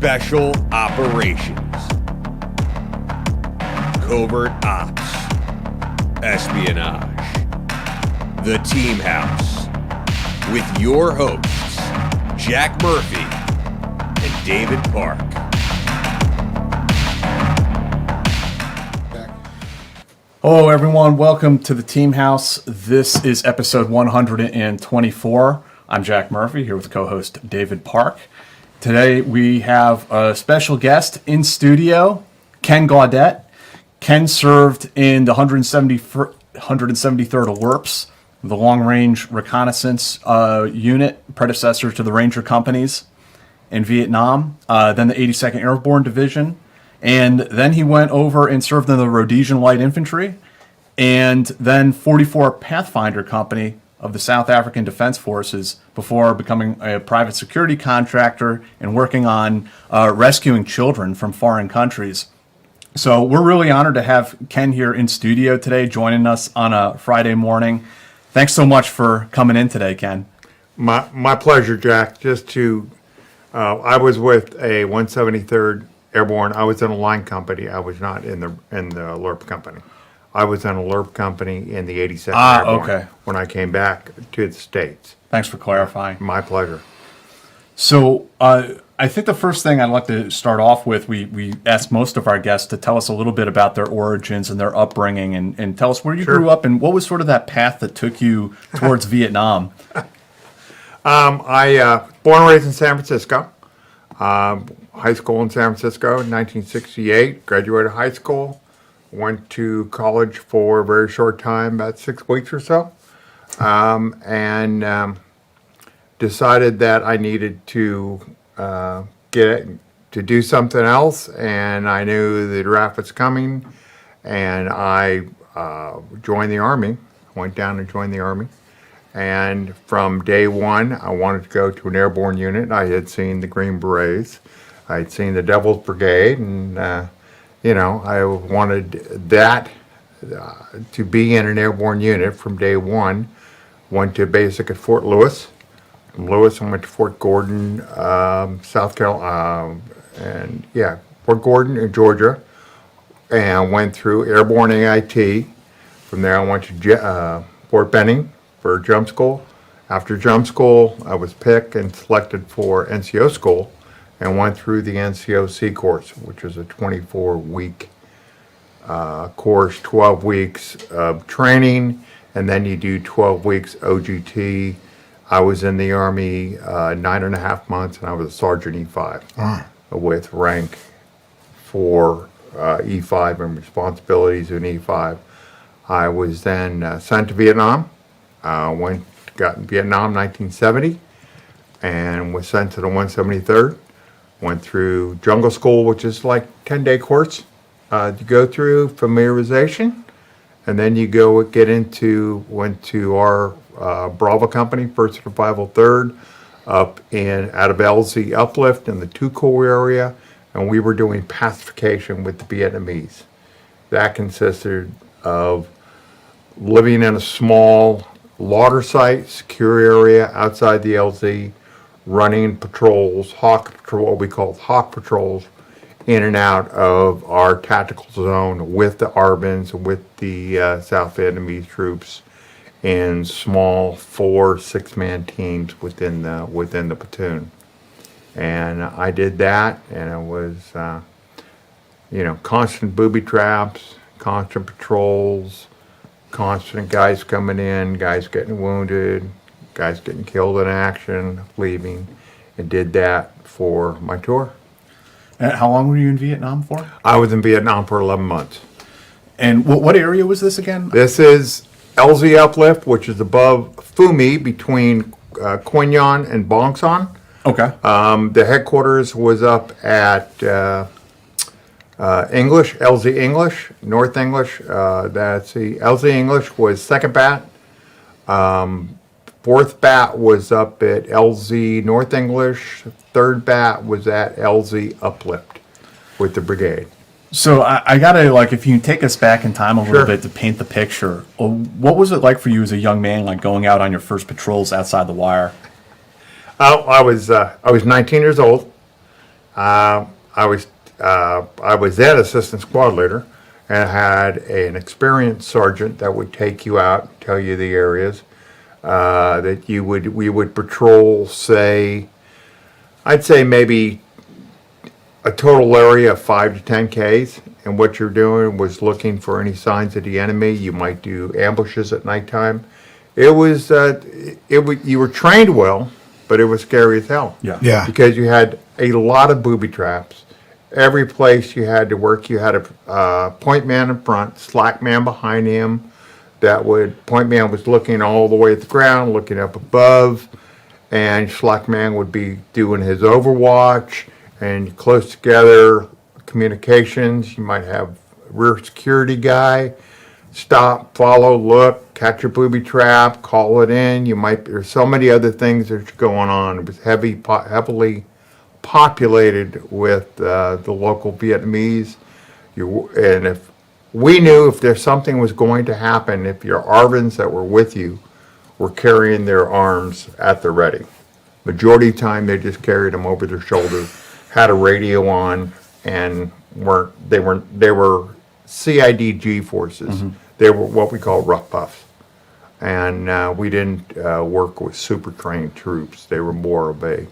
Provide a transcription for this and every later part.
Special Operations, Covert Ops, Espionage, The Team House, with your hosts, Jack Murphy and David Park. Hello everyone, welcome to the Team House. This is episode 124. I'm Jack Murphy here with co-host David Park. Today we have a special guest in studio, Ken Gaudet. Ken served in the 173rd ALERPS, the long-range reconnaissance unit, predecessor to the Ranger companies in Vietnam, then the 82nd Airborne Division, and then he went over and served in the Rhodesian Light Infantry, and then 44 Pathfinder Company of the South African Defense Forces before becoming a private security contractor and working on rescuing children from foreign countries. So we're really honored to have Ken here in studio today, joining us on a Friday morning. Thanks so much for coming in today, Ken. My pleasure, Jack. I was with a 173rd Airborne. I was in a line company. I was not in the ALERP company. I was in a ALERP company in the 82nd Airborne okay. When I came back to the States. Thanks for clarifying. My pleasure. So I think the first thing I'd like to start off with, we ask most of our guests to tell us a little bit about their origins and their upbringing and tell us where you grew up and what was sort of that path that took you towards Vietnam. I born and raised in San Francisco. High school in San Francisco in 1968. Graduated high school. Went to college for a very short time, about 6 weeks or so, and decided that I needed to do something else. And I knew the draft was coming, and I joined the Army. Went down and joined the Army. And from day one, I wanted to go to an airborne unit. I had seen the Green Berets. I had seen the Devil's Brigade, and I wanted that to be in an airborne unit from day one. Went to basic at Fort Lewis. From Lewis, I went to Fort Gordon, South Carolina, Fort Gordon in Georgia, and went through airborne AIT. From there, I went to Fort Benning for jump school. After jump school, I was picked and selected for NCO school and went through the NCOC course, which is a 24-week course, 12 weeks of training, and then you do 12 weeks OGT. I was in the Army 9.5 months, and I was a Sergeant E5 with rank for E5 and responsibilities in E5. I was then sent to Vietnam. Got in Vietnam in 1970 and was sent to the 173rd. Went through jungle school, which is like 10-day course. You go through familiarization, and then you went to our Bravo company, 1st Survival 3rd, out of LZ Uplift in the Tuco area, and we were doing pacification with the Vietnamese. That consisted of living in a small water site, secure area outside the LZ, running patrols, what we call hawk patrols, in and out of our tactical zone with the ARBANs, with the South Vietnamese troops in small 4-6-man teams within the platoon. And I did that, and it was constant booby traps, constant patrols, constant guys coming in, guys getting wounded, guys getting killed in action, leaving, and did that for my tour. And how long were you in Vietnam for? I was in Vietnam for 11 months. And what area was this again? This is LZ Uplift, which is above Phu My, between Quy Nhon and Bong Son. Okay. The headquarters was up at English, LZ English, North English. That's the LZ English was 2nd Bat. 4th Bat was up at LZ North English. 3rd Bat was at LZ Uplift with the brigade. So I gotta, if you take us back in time a little bit to paint the picture, what was it like for you as a young man, going out on your first patrols outside the wire? I was 19 years old, I was then assistant squad leader and had an experienced sergeant that would take you out, tell you the areas that we would patrol, say, I'd say maybe a total area of 5 to 10 Ks. And what you're doing was looking for any signs of the enemy. You might do ambushes at nighttime. You were trained well, but it was scary as hell. Yeah. Because you had a lot of booby traps. Every place you had to work, you had a point man in front, slack man behind him. Point man was looking all the way at the ground, looking up above, and slack man would be doing his overwatch, and close together communications. You might have rear security guy, stop, follow, look, catch a booby trap, call it in. There's so many other things that are going on. It was heavily populated with the local Vietnamese. And if we knew if there's something was going to happen, if your ARVNs that were with you were carrying their arms at the ready. Majority of the time they just carried them over their shoulder, had a radio on, and they were CIDG forces. Mm-hmm. They were what we call rough puffs. And we didn't work with super trained troops. They were more of a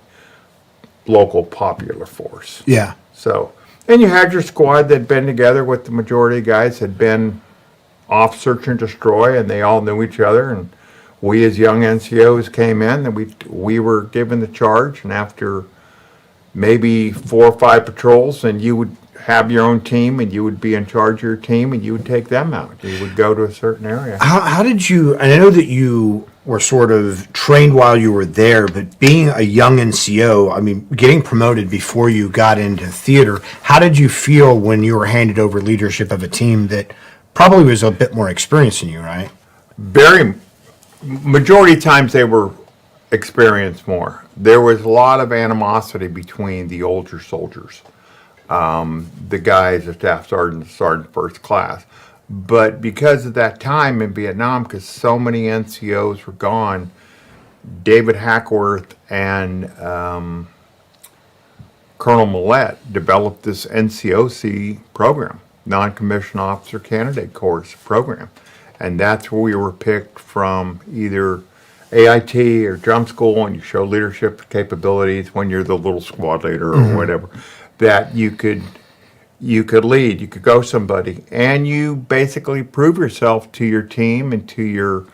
local popular force. Yeah. So, and you had your squad that'd been together with the majority of guys had been off search and destroy, and they all knew each other. And we as young NCOs came in, and we were given the charge. And after maybe 4 or 5 patrols, and you would have your own team, and you would be in charge of your team, and you would take them out. You would go to a certain area. How did you, and I know that you were sort of trained while you were there, but being a young NCO, I mean, getting promoted before you got into theater, how did you feel when you were handed over leadership of a team that probably was a bit more experienced than you, right? Majority of times they were experienced more. There was a lot of animosity between the older soldiers. The guys, the staff sergeant first class. But because of that time in Vietnam, because so many NCOs were gone, David Hackworth and Colonel Millett developed this NCOC program, Non-Commissioned Officer Candidate Course program. And that's where we were picked from either AIT or jump school, and you show leadership capabilities when you're the little squad leader or whatever, that you could lead, you could go somebody, and you basically prove yourself to your team and to your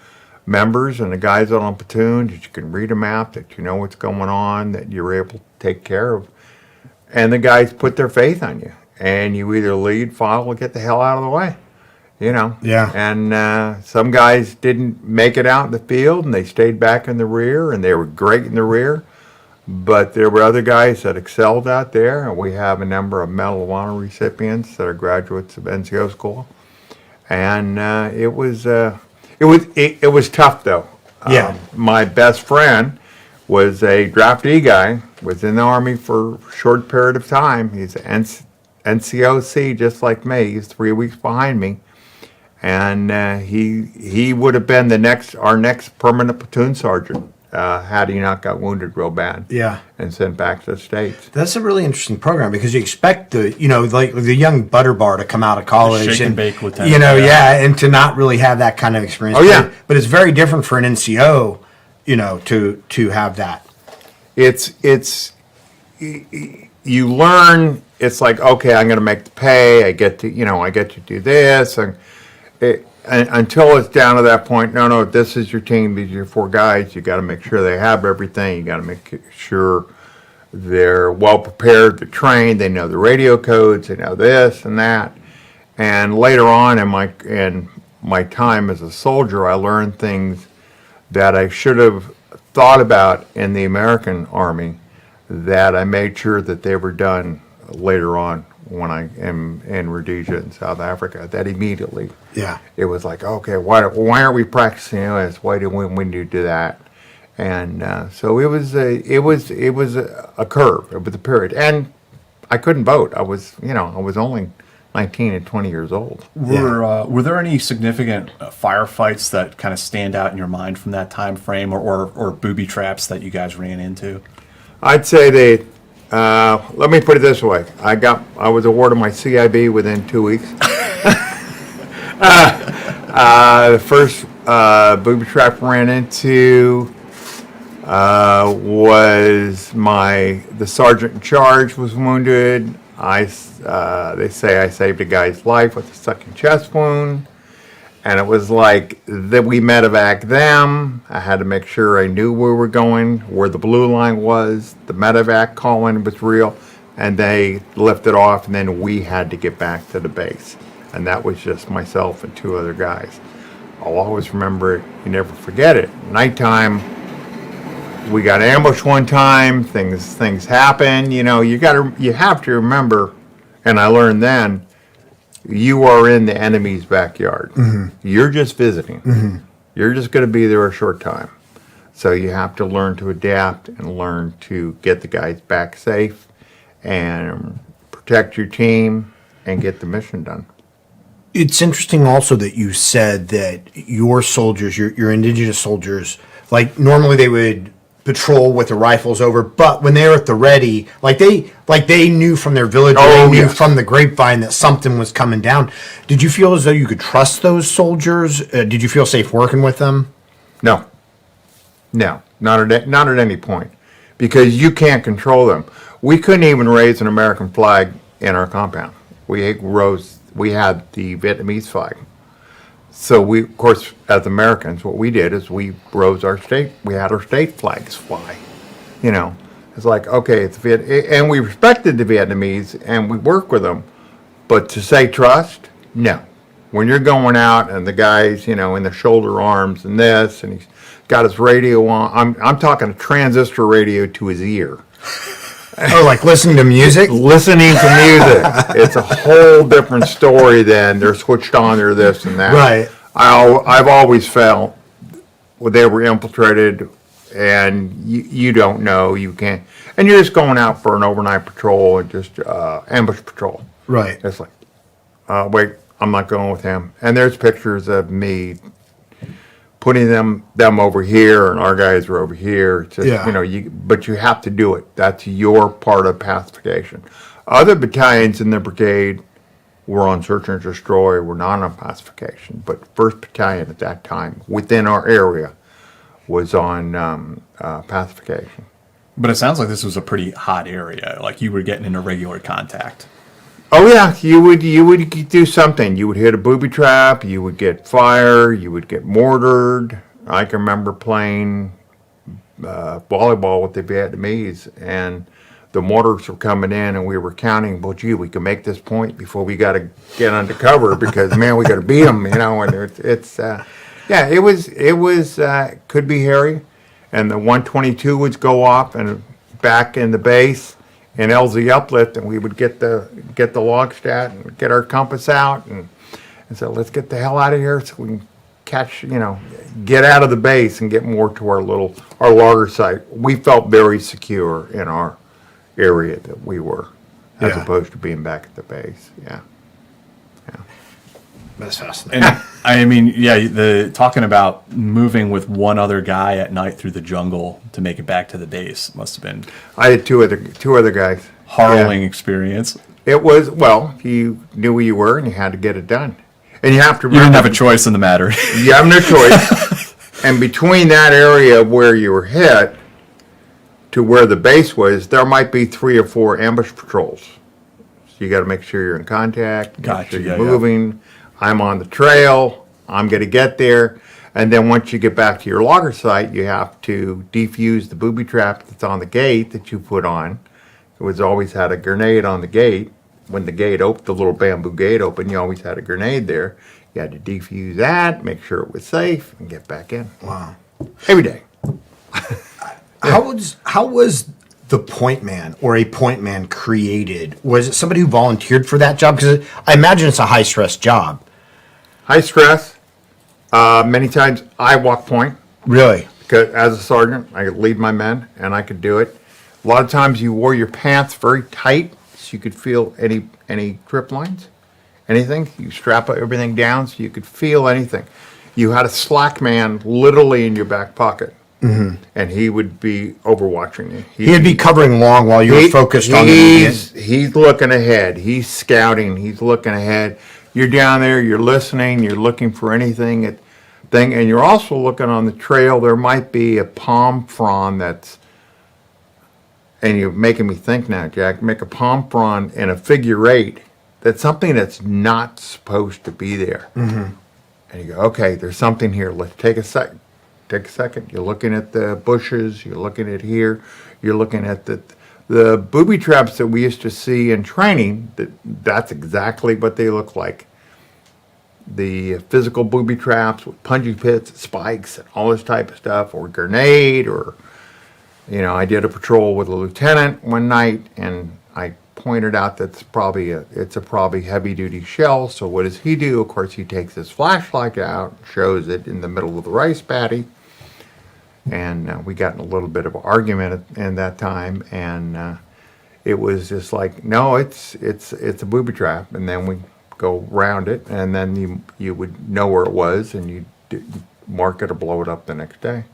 members and the guys on a platoon that you can read a map, that you know what's going on, that you're able to take care of. And the guys put their faith on you, and you either lead, follow, or get the hell out of the way. You know? Yeah. And some guys didn't make it out in the field, and they stayed back in the rear, and they were great in the rear. But there were other guys that excelled out there, and we have a number of Medal of Honor recipients that are graduates of NCO school. And it was tough though. Yeah. My best friend was a draftee guy, was in the Army for a short period of time. He's an NCOC just like me. He's 3 weeks behind me. And he would have been our next permanent platoon sergeant. Had he not got wounded real bad, and sent back to the States. That's a really interesting program because you expect like the young butterbar to come out of college and bake lieutenant, and to not really have that kind of experience. Oh yeah, but it's very different for an NCO, to have that. It's you learn. It's like, okay, I'm going to make the pay. I get to do this, and until it's down to that point, no, this is your team, these are your 4 guys, you got to make sure they have everything, you got to make sure they're well prepared, they're trained, they know the radio codes, they know this and that. And later on in my time as a soldier, I learned things that I should have thought about in the American Army, that I made sure that they were done later on when I am in Rhodesia in South Africa. That immediately, it was like, okay, why aren't we practicing this? Why do we do that? And so it was a curve. It was a period, and I couldn't vote. I was only 19 and 20 years old. Were there any significant firefights that kind of stand out in your mind from that time frame, or booby traps that you guys ran into? I'd say Let me put it this way. I was awarded my CIB within 2 weeks. The first booby trap I ran into was the sergeant in charge was wounded. They say I saved a guy's life with a sucking chest wound. And it was like that we medevac them. I had to make sure I knew where we were going, where the blue line was. The medevac call-in was real, and they lifted off, and then we had to get back to the base. And that was just myself and 2 other guys. I'll always remember it. You never forget it. Nighttime, we got ambushed one time. Things happen. You know, you have to remember, and I learned then, you are in the enemy's backyard. You're just visiting. You're just going to be there a short time. So you have to learn to adapt and learn to get the guys back safe and protect your team and get the mission done. It's interesting also that you said that your soldiers, your indigenous soldiers, like normally they would patrol with the rifles over, but when they were at the ready, like they knew from their village, or they knew from the grapevine that something was coming down. Did you feel as though you could trust those soldiers? Did you feel safe working with them? No, not at any point, because you can't control them. We couldn't even raise an American flag in our compound. We had the Vietnamese flag. So we, of course, as Americans, what we did is we had our state flags fly. You know, it's like, okay, and we respected the Vietnamese and we worked with them, but to say trust, no. When you're going out and the guy's, in the shoulder arms and this, and he's got his radio on, I'm talking a transistor radio to his ear. Oh, like listening to music? Listening to music. It's a whole different story than they're switched on or this and that. Right. I've always felt they were infiltrated, and you don't know, you can't, and you're just going out for an overnight patrol and just ambush patrol. Right. It's like, wait, I'm not going with him. And there's pictures of me putting them over here, and our guys are over here. It's just, but you have to do it. That's your part of pacification. Other battalions in the brigade were on search and destroy, were not on pacification. But 1st Battalion at that time, within our area, was on pacification. But it sounds like this was a pretty hot area. Like you were getting into regular contact. Oh yeah, you would do something. You would hit a booby trap. You would get fire. You would get mortared. I can remember playing volleyball with the Vietnamese, and the mortars were coming in, and we were counting. Well, gee, we can make this point before we got to get under cover because man, we got to beat them. And it was could be hairy, and the 122 would go off and back in the base. And LZ uplift, and we would get the log stat and get our compass out and so let's get the hell out of here so we can catch, get out of the base and get more to our logger site. We felt very secure in our area that we were, as opposed to being back at the base. Yeah. That's fascinating. And I mean, the talking about moving with one other guy at night through the jungle to make it back to the base must have been. I had two other guys. Harrowing experience. It was, you knew where you were and you had to get it done. And you have to remember, You didn't have a choice in the matter. You have no choice. And between that area where you were hit to where the base was, there might be 3 or 4 ambush patrols. So you got to make sure you're in contact, make sure you're moving. I'm on the trail, I'm going to get there, and then once you get back to your logger site, you have to defuse the booby trap that's on the gate that you put on. It was always had a grenade on the gate. When the gate opened, the little bamboo gate opened, you always had a grenade there. You had to defuse that, make sure it was safe, and get back in. Wow. Every day. How was the point man or a point man created? Was it somebody who volunteered for that job? Because I imagine it's a high stress job. High stress. Many times I walk point. Really? Because as a sergeant, I could lead my men and I could do it. A lot of times you wore your pants very tight so you could feel any trip lines, anything. You strap everything down so you could feel anything. You had a slack man literally in your back pocket. and he would be overwatching me. He'd be covering long while you were focused on the he's, he's looking ahead. He's scouting. He's looking ahead. You're down there. You're listening. You're looking for anything and you're also looking on the trail. There might be a palm frond that's, and you're making me think now, Jack. Make a palm frond in a figure eight. That's something that's not supposed to be there. And you go, okay, there's something here. Let's take a second. Take a second. You're looking at the bushes. You're looking at here. You're looking at the booby traps that we used to see in training. That's exactly what they look like. The physical booby traps with punji pits, spikes, and all this type of stuff, or grenade, or, I did a patrol with a lieutenant one night, and I pointed out that it's a probably heavy duty shell. So what does he do? Of course, he takes his flashlight out, shows it in the middle of the rice paddy, and we got in a little bit of an argument in that time, and it was just like, no, it's a booby trap, and then we go around it, and then you would know where it was, and you mark it or blow it up the next day.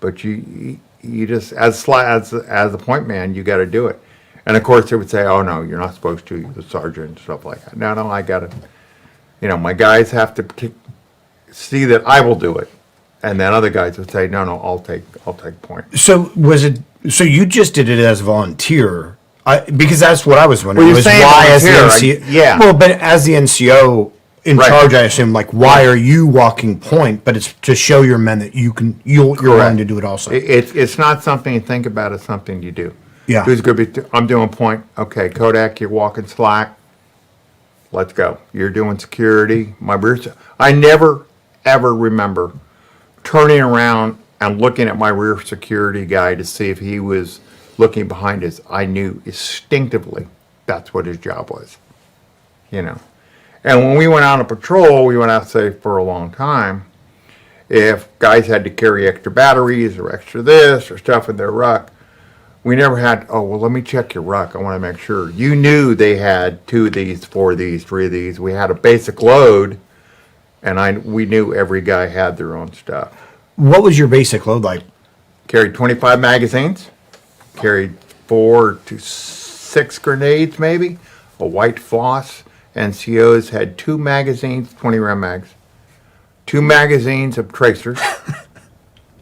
But you just as the point man, you got to do it. And of course, they would say, "Oh no, you're not supposed to." You're the sergeant and stuff like that. No, I got to. My guys have to see that I will do it, and then other guys would say, "No, I'll take point." So so you just did it as a volunteer? Because that's what I was wondering. Well, you're was saying why as the volunteer, NCO, yeah. Well, but as the NCO in Right. charge, I assume, like, why are you walking point? But it's to show your men that you're willing to do it also. It's not something you think about. It's something you do. Yeah. Who's going to be? I'm doing point. Okay, Kodak, you're walking slack. Let's go. You're doing security. I never ever remember turning around and looking at my rear security guy to see if he was looking behind us. I knew instinctively that's what his job was. And when we went out on patrol, we went out, say, for a long time. If guys had to carry extra batteries or extra this or stuff in their ruck, we never had, oh, well, let me check your ruck. I want to make sure. You knew they had 2 of these, 4 of these, 3 of these. We had a basic load, and we knew every guy had their own stuff. What was your basic load like? Carried 25 magazines, carried 4 to 6 grenades maybe, a white floss. NCOs had 2 magazines, 20 round mags, 2 magazines of tracers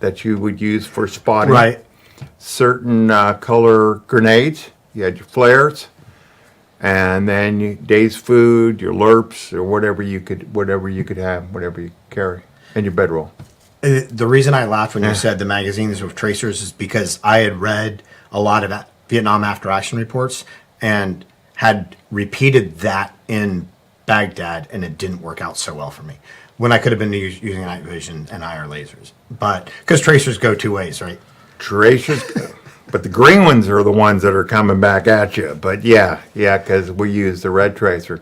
that you would use for spotting. Right. Certain color grenades. You had your flares, and then day's food, your lerps, or whatever you could have, whatever you carry, and your bedroll. The reason I laughed when you said the magazines with tracers is because I had read a lot of Vietnam after action reports and had repeated that in Baghdad, and it didn't work out so well for me when I could have been using night vision and IR lasers. But because tracers go 2 ways, right? Tracers, but the green ones are the ones that are coming back at you. But yeah, because we use the red tracer.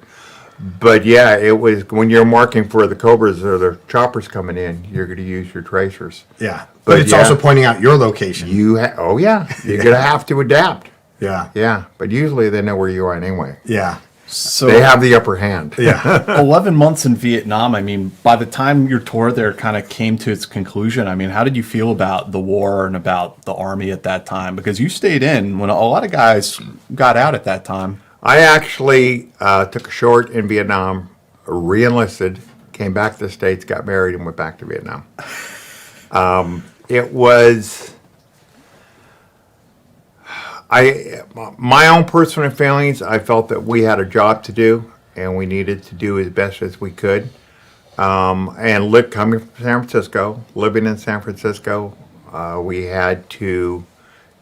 But yeah, it was when you're marking for the Cobras or the choppers coming in, you're going to use your tracers. Yeah, but it's also pointing out your location. You're going to have to adapt. Yeah. Yeah, but usually they know where you are anyway. Yeah. So They have the upper hand. Yeah. 11 months in Vietnam, I mean, by the time your tour there kind of came to its conclusion, I mean, how did you feel about the war and about the Army at that time? Because you stayed in when a lot of guys got out at that time. I actually took a short in Vietnam, re-enlisted, came back to the States, got married, and went back to Vietnam. It was... my own personal feelings, I felt that we had a job to do, and we needed to do as best as we could. And coming from San Francisco, living in San Francisco, we had to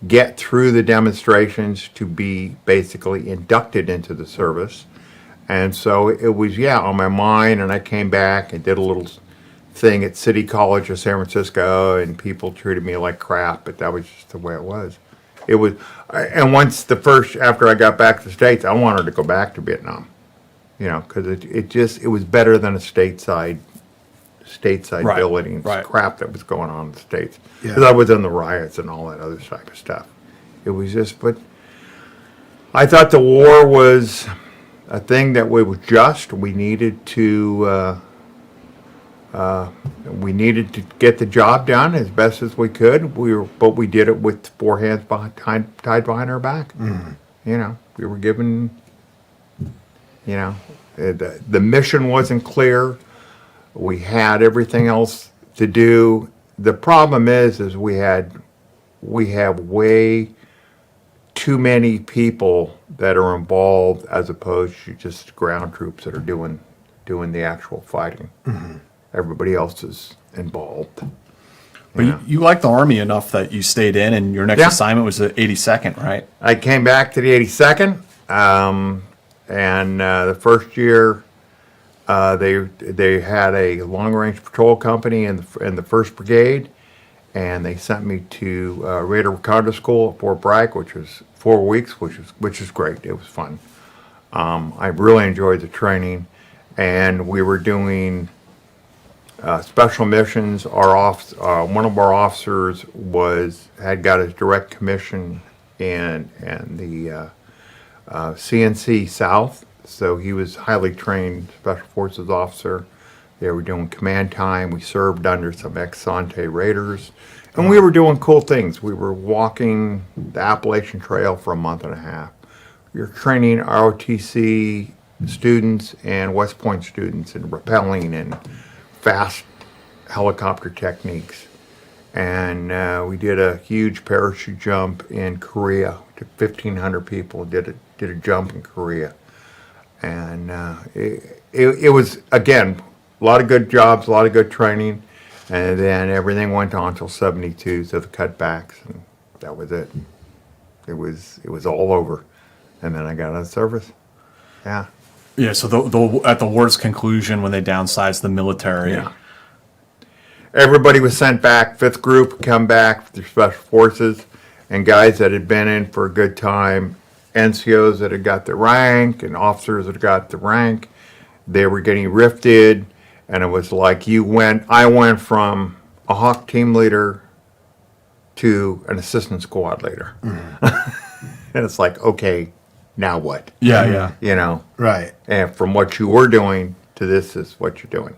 get through the demonstrations to be basically inducted into the service. And so it was, on my mind, and I came back and did a little thing at City College of San Francisco, and people treated me like crap, but that was just the way it was. It was, and after I got back to the States, I wanted to go back to Vietnam, because it was better than a stateside Right, building right. crap that was going on in the States. Yeah. Because I was in the riots and all that other type of stuff. It was but I thought the war was a thing that was just. We needed to we needed to get the job done as best as we could. But we did it with 4 hands tied behind our back. You know, we were given, you know, the mission wasn't clear. We had everything else to do. The problem is we have way too many people that are involved as opposed to just ground troops that are doing the actual fighting. Everybody else is involved. But you liked the Army enough that you stayed in, and your next assignment was the 82nd, right? I came back to the 82nd, and the first year they had a long-range patrol company in the 1st Brigade, and they sent me to Radar Reconnaissance School at Fort Bragg, which was 4 weeks, which is great. It was fun. I really enjoyed the training, and we were doing special missions. One of our officers had got his direct commission in the CNC South, so he was highly trained Special Forces officer. They were doing command time. We served under some ex-Sante Raiders, and we were doing cool things. We were walking the Appalachian Trail for a month and a half. We were training ROTC students and West Point students in rappelling and fast helicopter techniques. And we did a huge parachute jump in Korea. 1,500 people did a jump in Korea. And it was, again, a lot of good jobs, a lot of good training, and then everything went on until 72, so the cutbacks, and that was it. It was all over, and then I got out of service. Yeah. Yeah, so at the war's conclusion, when they downsized the military. Yeah. Everybody was sent back. 5th group come back for the Special Forces, and guys that had been in for a good time, NCOs that had got the rank, and officers that got the rank, they were getting rifted. And it was like I went from a Hawk team leader to an assistant squad leader. And it's like, okay, now what? Yeah. You know? Right. And from what you were doing to this is what you're doing.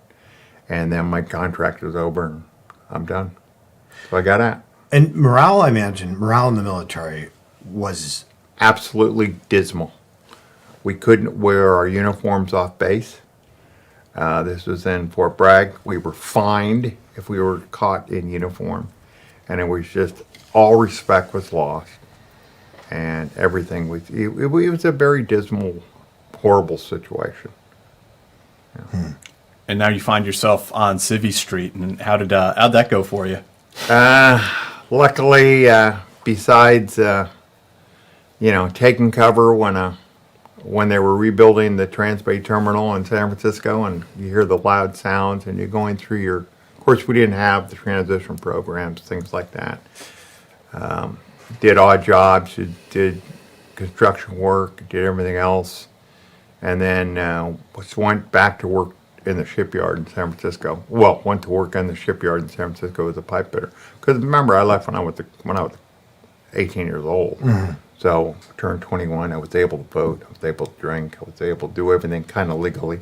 And then my contract was over and I'm done. So I got out. And morale in the military was Absolutely dismal. We couldn't wear our uniforms off base. This was in Fort Bragg. We were fined if we were caught in uniform. And it was just, all respect was lost. And everything was, it was a very dismal, horrible situation. Yeah. And now you find yourself on Civvy Street, and how'd that go for you? Luckily, besides, taking cover when they were rebuilding the Transbay Terminal in San Francisco, and you hear the loud sounds, and you're going through of course, we didn't have the transition programs, things like that. Did odd jobs, did construction work, did everything else, and then went back to work in the shipyard in San Francisco. Well, went to work in the shipyard in San Francisco as a pipe fitter. Because remember, I left when I was 18 years old. Mm-hmm. So turned 21. I was able to vote. I was able to drink. I was able to do everything kind of legally.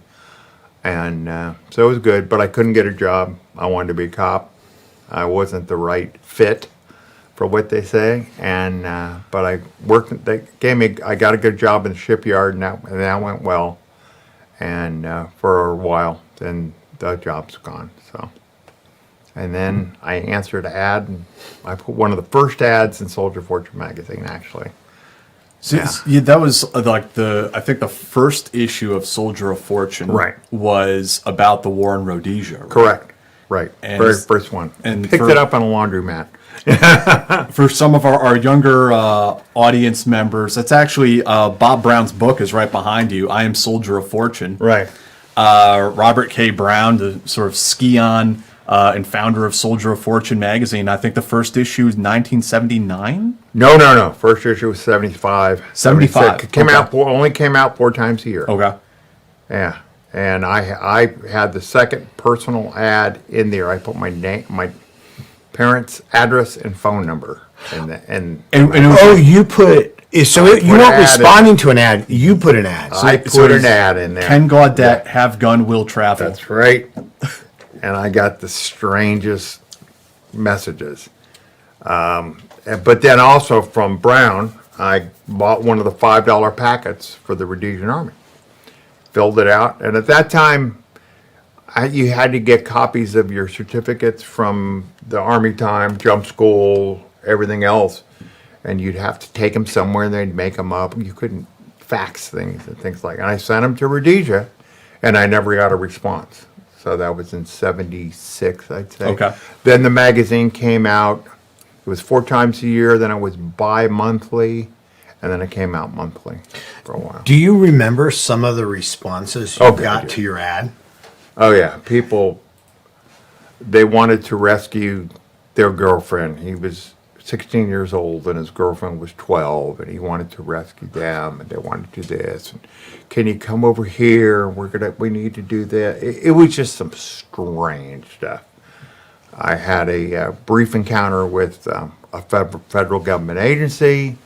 And so it was good, but I couldn't get a job. I wanted to be a cop. I wasn't the right fit for what they say. And but I worked. I got a good job in the shipyard, and that went well. And for a while, then the job's gone. So, and then I answered an ad, and I put one of the first ads in Soldier Fortune magazine, actually. So yeah, that was I think the first issue of Soldier of Fortune was about the war in Rhodesia. Right? Correct. Right. And very first one. And picked it up on a laundromat. For some of our younger audience members, that's actually Bob Brown's book is right behind you. I Am Soldier of Fortune. Right. Robert K. Brown, the sort of ski-on and founder of Soldier of Fortune magazine. I think the first issue is 1979. No. First issue was 75. 75. Only came out 4 times a year. Okay. Yeah. And I had the second personal ad in there. I put my name, my parents' address and phone number. You put... So you weren't responding to an ad. You put an ad. I put an ad in there. Ken Gaudet, Have Gun, Will Travel. That's right. and I got the strangest messages. But then also from Brown, I bought one of the $5 packets for the Rhodesian Army, filled it out, and at that time, you had to get copies of your certificates from the Army time, jump school, everything else, and you'd have to take them somewhere and they'd make them up. You couldn't fax things and things like that. And I sent them to Rhodesia, and I never got a response. So that was in 76, I'd say. Okay. Then the magazine came out. It was 4 times a year, then it was bi-monthly, and then it came out monthly for a while. Do you remember some of the responses you Okay, I got do. to your ad? Oh yeah, people, they wanted to rescue their girlfriend. He was 16 years old and his girlfriend was 12, and he wanted to rescue them, and they wanted to do this. And, can you come over here? We need to do that. It was just some strange stuff. I had a brief encounter with a federal government agency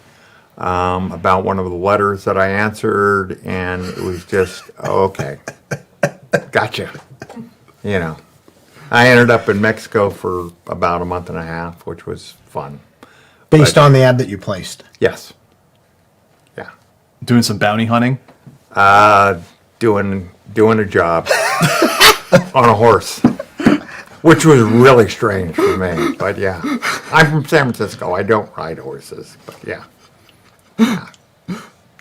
about one of the letters that I answered, and it was just, okay, gotcha. You know, I ended up in Mexico for about a month and a half, which was fun. Based on the ad that you placed. Yes. Yeah. Doing some bounty hunting. Doing a job on a horse, which was really strange for me. But yeah, I'm from San Francisco. I don't ride horses, but yeah.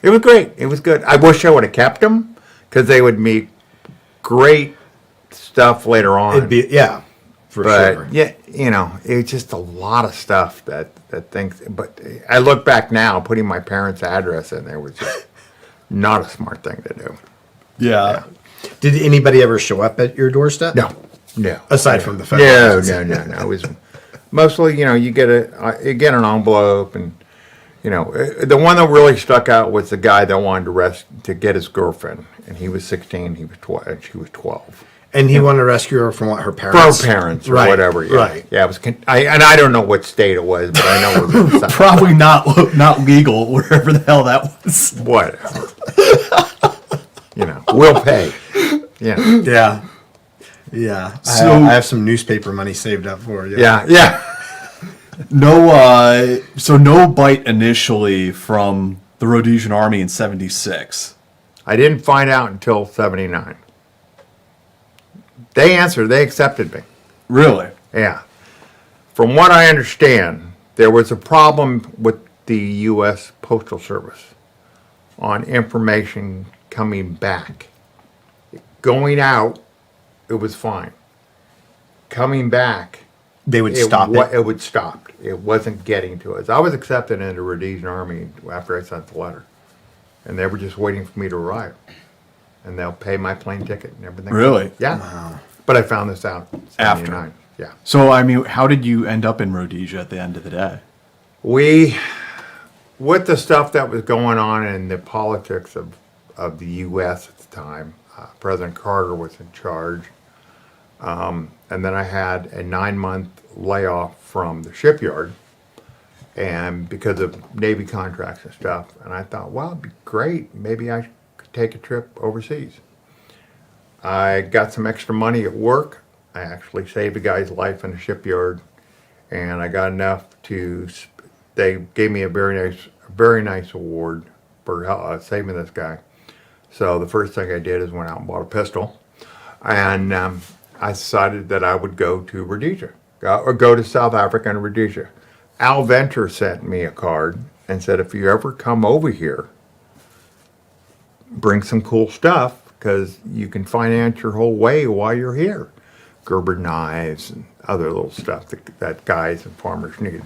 It was great. It was good. I wish I would have kept them because they would make great stuff later on. It'd be, yeah, for But sure. yeah, you know, it's just a lot of stuff that things. But I look back now, putting my parents' address in there was just not a smart thing to do. Yeah. Did anybody ever show up at your doorstep? No. Aside from the federal No. agency. It was mostly, you know, you get an envelope, and you know, the one that really stuck out was the guy that wanted to get his girlfriend, and he was 16, he was 12, and she was 12. And he wanted to rescue her from what, her For parents? her parents or Right, whatever. Yeah. right. Yeah, it was. And I don't know what state it was, but I know it was Probably not legal wherever the hell that was. whatever. You know, we'll pay. Yeah. Yeah. Yeah. So- I have some newspaper money saved up for you. Yeah. No, so no bite initially from the Rhodesian Army in 76. I didn't find out until 79. They answered. They accepted me. Really? Yeah. From what I understand, there was a problem with the U.S. Postal Service on information coming back. Going out, it was fine. Coming back, They would stop it. It would stop. It wasn't getting to us. I was accepted into the Rhodesian Army after I sent the letter, and they were just waiting for me to arrive, and they'll pay my plane ticket and everything. Really? Yeah. Wow. But I found this out in After. 79. Yeah. So, I mean, how did you end up in Rhodesia at the end of the day? With the stuff that was going on in the politics of the U.S. at the time, President Carter was in charge. And then I had a 9-month layoff from the shipyard, and because of Navy contracts and stuff. And I thought, well, it'd be great. Maybe I could take a trip overseas. I got some extra money at work. I actually saved a guy's life in the shipyard, and I got enough to. They gave me a very nice award for saving this guy. So the first thing I did is went out and bought a pistol, and I decided that I would go to Rhodesia, or go to South Africa and Rhodesia. Al Venter sent me a card and said, if you ever come over here, bring some cool stuff, because you can finance your whole way while you're here. Gerber knives and other little stuff that guys and farmers need.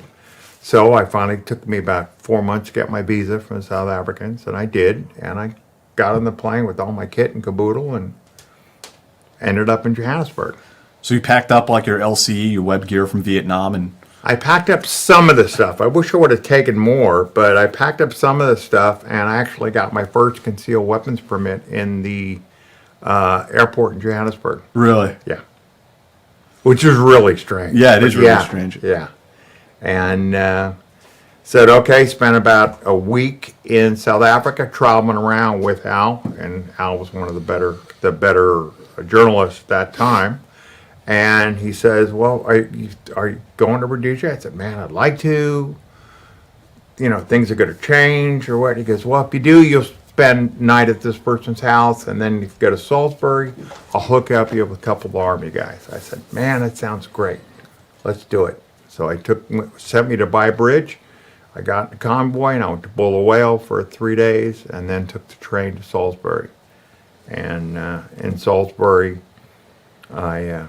So I finally took me about 4 months to get my visa from the South Africans, and I did. And I got on the plane with all my kit and caboodle and ended up in Johannesburg. So you packed up like your LCE, your web gear from Vietnam, and I packed up some of the stuff. I wish I would have taken more, but I packed up some of the stuff, and I actually got my first concealed weapons permit in the airport in Johannesburg. really? Yeah. Which is really strange. Yeah, it is But really strange. Yeah. And said, okay, spent about a week in South Africa traveling around with Al, and Al was one of the better journalists at that time. And he says, well, are you going to Rhodesia? I said, man, I'd like to. You know, things are going to change or what? He goes, well, if you do, you'll spend night at this person's house, and then if you go to Salisbury, I'll hook up you with a couple of Army guys. I said, man, that sounds great. Let's do it. So sent me to Bay Bridge. I got in the convoy, and I went to Bulla Whale for 3 days, and then took the train to Salisbury. And in Salisbury, I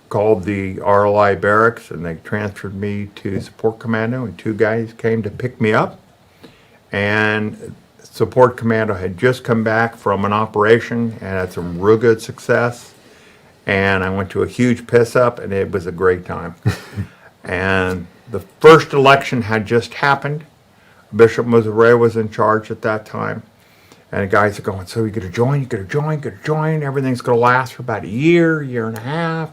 called the RLI barracks, and they transferred me to Support Commando, and 2 guys came to pick me up. And Support Commando had just come back from an operation and had some real good success. And I went to a huge piss up, and it was a great time. And the first election had just happened. Bishop Mozambique was in charge at that time. And the guys are going, so you're going to join, you're going to join, going to join. Everything's going to last for about a year and a half,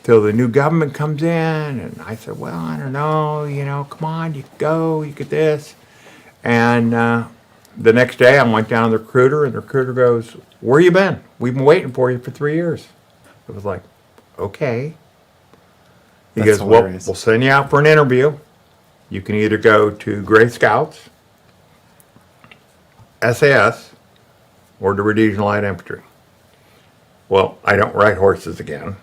till the new government comes in. And I said, well, I don't know, come on, you could go, you could this. And the next day I went down to the recruiter, and the recruiter goes, where you been? We've been waiting for you for 3 years. It was like, okay. He That's goes, well, hilarious. we'll send you out for an interview. You can either go to Gray Scouts, SAS, or the Rhodesian Light Infantry. Well, I don't ride horses again.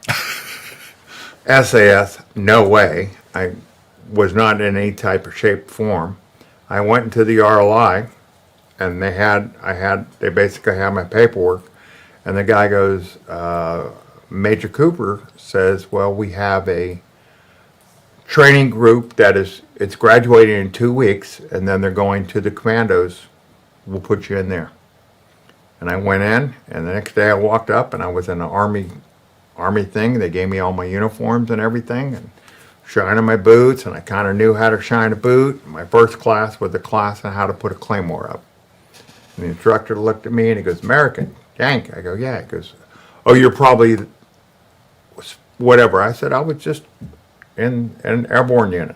SAS, no way. I was not in any type of shape or form. I went into the RLI, and they basically had my paperwork, and the guy goes, Major Cooper says, well, we have a training group it's graduating in 2 weeks, and then they're going to the commandos. We'll put you in there. And I went in, and the next day I walked up, and I was in an army thing. They gave me all my uniforms and everything, and shining my boots, and I kind of knew how to shine a boot. My first class was the class on how to put a claymore up. And the instructor looked at me, and he goes, American, Yank. I go, yeah. He goes, oh, you're probably whatever. I said, I was just in an airborne unit.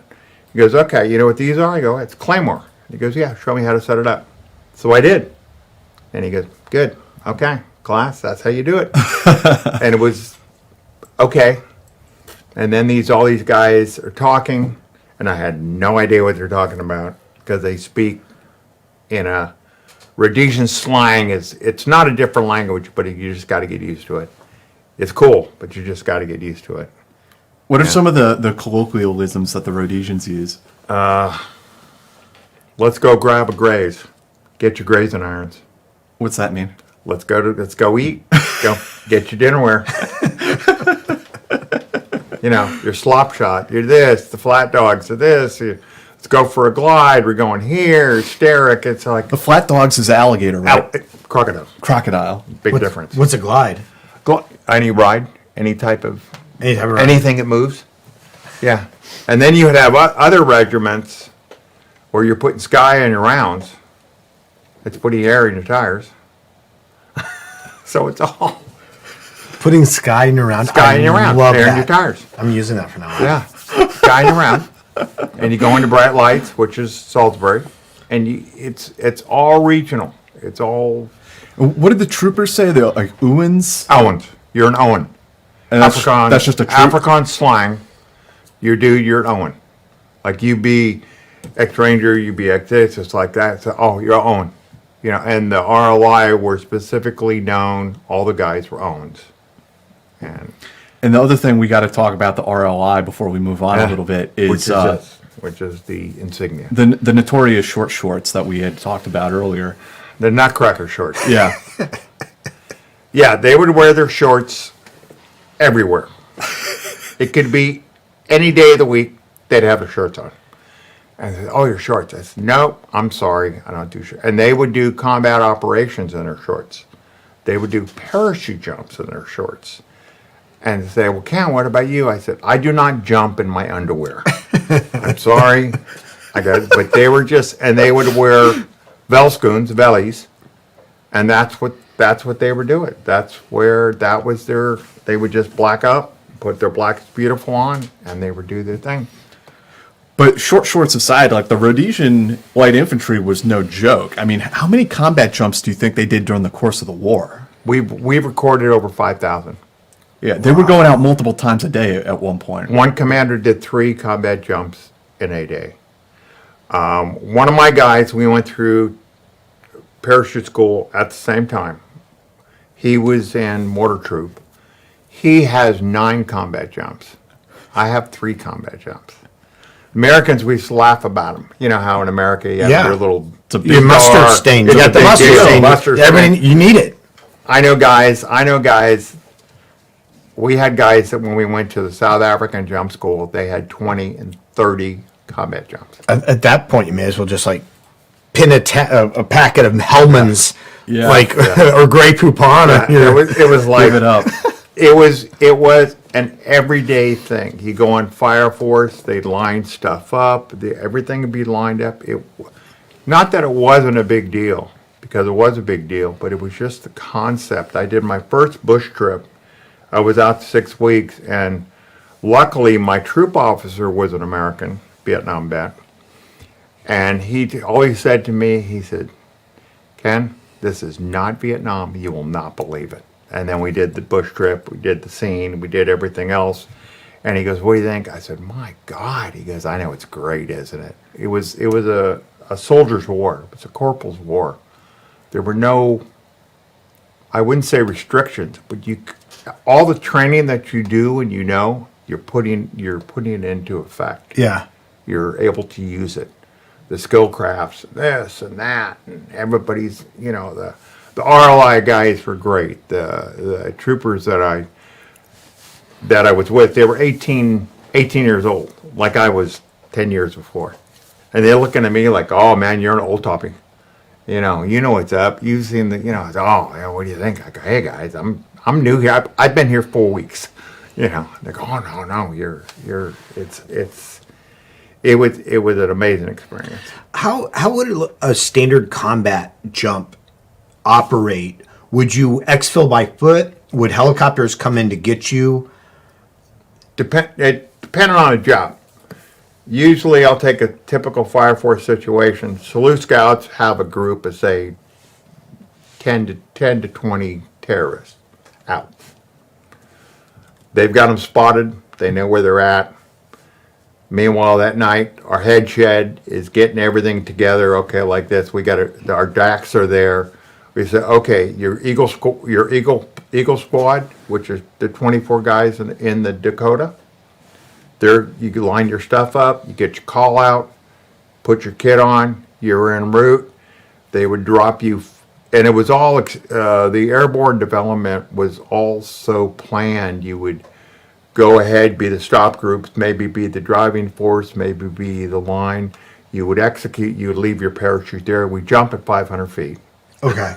He goes, okay, you know what these are? I go, it's claymore. He goes, yeah, show me how to set it up. So I did. And he goes, good, okay, class, that's how you do it. And it was, okay. And then all these guys are talking, and I had no idea what they're talking about, because they speak in a Rhodesian slang. It's not a different language, but you just got to get used to it. It's cool, but you just got to get used to it. What are some of the colloquialisms that the Rhodesians use? Let's go grab a graze. Get your grazing irons. What's that mean? Let's go eat. Go get your dinnerware. Your slop shot. You're this. The flat dogs are this. Let's go for a glide. We're going here. Steric. It's like The flat dogs is alligator, right? crocodile. Crocodile. Big difference. What's a glide? Any ride, any type of Any type of ride. anything that moves. Yeah, and then you would have other regiments where you're putting sky in your rounds. It's putting air in your tires. So it's all Putting sky in your round. sky in your rounds, Love air that. in your tires. I'm using that for now. Yeah, sky in your round, and you go into Bright Lights, which is Salisbury, and it's all regional. It's all What did the troopers say? They're like Owens? Owens. You're an Owen. And that's just a troop? Afrikaans slang. You're an Owen. Like you be ex-ranger, you be ex-this, it's like that. So, oh, you're Owen. And the RLI were specifically known, all the guys were Owens. And the other thing we got to talk about the RLI before we move on a little bit is which is the insignia. the notorious short shorts that we had talked about earlier. The nutcracker shorts. Yeah. Yeah, they would wear their shorts everywhere. It could be any day of the week, they'd have their shirts on. And I said, oh, your shorts. I said, no, I'm sorry, I don't do shorts. And they would do combat operations in their shorts. They would do parachute jumps in their shorts. And they say, well, Ken, what about you? I said, I do not jump in my underwear. I'm sorry. But they were and they would wear Velschoons, Vellies, and that's what they were doing. They would just black up, put their Black Beautiful on, and they would do their thing. But short shorts aside, like the Rhodesian Light Infantry was no joke. I mean, how many combat jumps do you think they did during the course of the war? We've recorded over 5,000. Yeah, they were going out multiple times a day at one point. One commander did 3 combat jumps in a day. One of my guys, we went through parachute school at the same time. He was in mortar troop. He has 9 combat jumps. I have 3 combat jumps. Americans, we used to laugh about them. You know how in America you have Yeah. your little Your mustard bar. stains. You got the mustard deal, stain. mustard Everything, stain. you need it. I know guys. We had guys that when we went to the South African jump school, they had 20 and 30 combat jumps. At that point, you may as well just like pin a packet of Hellman's, Yeah. like or Grey Poupon. It was like Give it up. It was an everyday thing. You go on Fire Force, they'd line stuff up. Everything would be lined up. Not that it wasn't a big deal, because it was a big deal, but it was just the concept. I did my first bush trip. I was out 6 weeks, and luckily my troop officer was an American, Vietnam vet. And he always said to me, he said, Ken, this is not Vietnam. You will not believe it. And then we did the bush trip, we did the scene, we did everything else. And he goes, what do you think? I said, my God. He goes, I know it's great, isn't it? It was a soldier's war. It was a corporal's war. There were no, I wouldn't say restrictions, but all the training that you do and you're putting it into effect. Yeah. You're able to use it. The skill crafts, this and that, and everybody's, the RLI guys were great. The troopers that I was with, they were 18 years old, like I was 10 years before. And they're looking at me like, oh man, you're an old toppy. You know what's up. You've seen the, what do you think? I go, hey guys, I'm new here. I've been here 4 weeks. They go, oh no, it was an amazing experience. How would a standard combat jump operate? Would you exfil by foot? Would helicopters come in to get you? Depending on the job. Usually I'll take a typical Fire Force situation. Salute Scouts have a group of, say, 10 to 20 terrorists out. They've got them spotted. They know where they're at. Meanwhile, that night, our head shed is getting everything together. Okay, like this. We got our DACs are there. We say, okay, your Eagle Squad, which is the 24 guys in the Dakota. There, you can line your stuff up. You get your call out, put your kit on. You're en route. They would drop you, and it was all the airborne development was also planned. You would go ahead, be the stop groups, maybe be the driving force, maybe be the line. You would execute, you would leave your parachute there. We jump at 500 feet. Okay.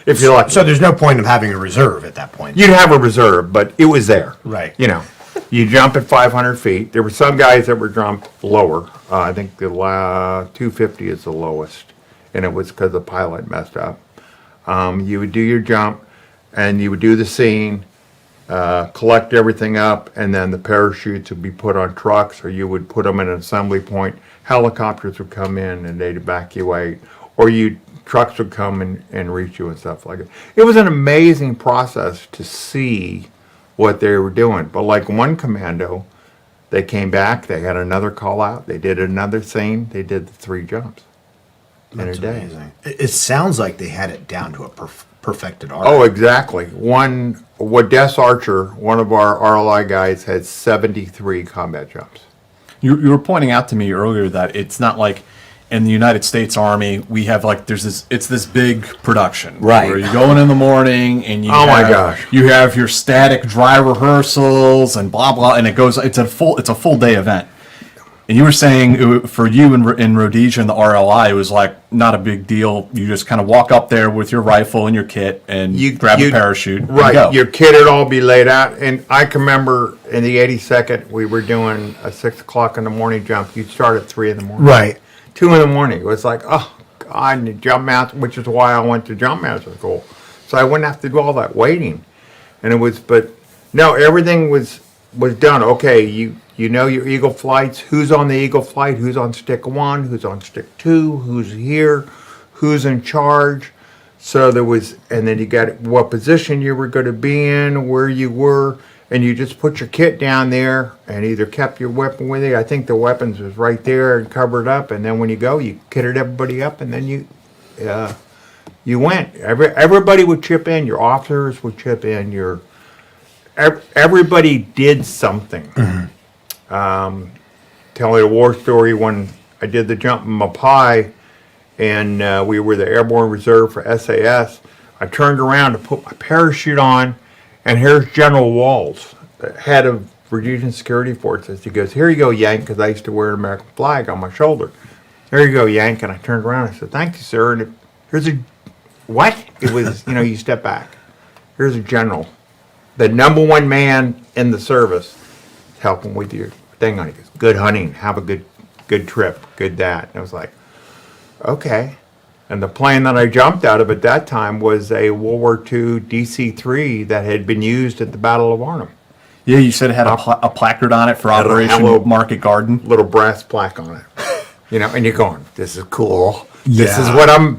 If you're lucky. So there's no point of having a reserve at that point. You'd have a reserve, but it was there. Right. You jump at 500 feet. There were some guys that were jumped lower. I think the 250 is the lowest, and it was because the pilot messed up. You would do your jump, and you would do the scene, collect everything up, and then the parachutes would be put on trucks, or you would put them in an assembly point. Helicopters would come in and they'd evacuate, or trucks would come and reach you and stuff like that. It was an amazing process to see what they were doing. But like one commando, they came back, they had another call out, they did another scene, they did the 3 jumps in a day. Amazing. It sounds like they had it down to a perfected art. Oh, exactly. Des Archer, one of our RLI guys, had 73 combat jumps. You were pointing out to me earlier that it's not like in the United States Army we have it's this big production, Right. where you go in the morning and my gosh. you have your static dry rehearsals and blah blah, and it's a full day event. And you were saying for you in Rhodesia and the RLI, it was like not a big deal. You just kind of walk up there with your rifle and your kit and grab a parachute. Right. And go. Your kit would all be laid out. And I can remember in the 82nd, we were doing a 6 o'clock in the morning jump. You'd start at 3 in the morning. Right. 2 in the morning. It was like, oh, God, and the jump master, which is why I went to jump master school. So I wouldn't have to do all that waiting. And everything was done. Okay, you know your Eagle flights, who's on the Eagle flight, who's on stick 1, who's on stick 2, who's here, who's in charge. So there was, and then you got what position you were going to be in, where you were, and you just put your kit down there and either kept your weapon with you. I think the weapons was right there and covered up. And then when you go, you kitted everybody up, and then you went. Everybody would chip in. Your officers would chip in. Everybody did something. Tell you a war story. When I did the jump in Mapai, and we were the Airborne Reserve for SAS, I turned around to put my parachute on, and here's General Walls, the head of Rhodesian Security Forces. He goes, "Here you go, Yank," because I used to wear an American flag on my shoulder. "There you go, Yank." And I turned around and I said, "Thank you, sir." And here's a, what? It was, you step back. Here's a general, the #1 man in the service, helping with your thing on it. He goes, "Good hunting, have a good trip, good that." And I was like, okay. And the plane that I jumped out of at that time was a World War II DC-3 that had been used at the Battle of Arnhem. Yeah, you said it had a placard on it for Operation Market Garden. Little brass plaque on it. And you're going, this is cool. This is Yeah.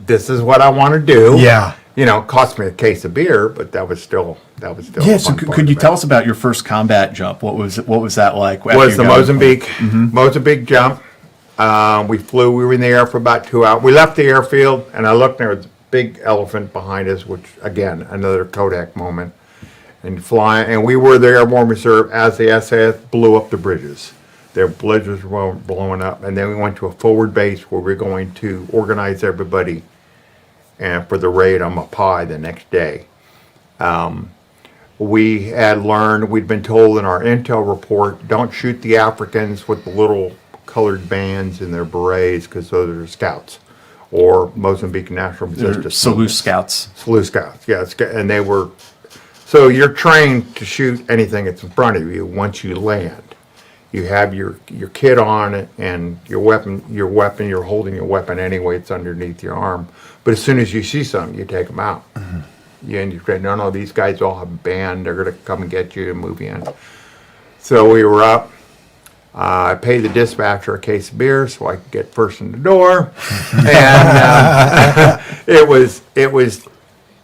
this is what I want to do. Yeah. It cost me a case of beer, but that was still Yeah, a so fun part could you of it. tell us about your first combat jump? What was that like? Was the Mozambique jump. We were in the air for about 2 hours. We left the airfield, and I looked, and there was a big elephant behind us, which, again, another Kodak moment. And we were the Airborne Reserve as the SAS blew up the bridges. Their bridges were blowing up, and then we went to a forward base where we were going to organize everybody and for the raid on Mapai the next day. We had learned, we'd been told in our intel report, don't shoot the Africans with the little colored bands in their berets, because those are scouts, or Mozambique National Resistance. Salute Scouts. Salute Scouts, yes. And they were, so you're trained to shoot anything that's in front of you once you land. You have your kit on and your weapon, you're holding your weapon anyway, it's underneath your arm. But as soon as you see something, you take them out. And you say, no, these guys all have a band, they're going to come and get you and move you in. So we were up. I paid the dispatcher a case of beer so I could get first in the door. And it was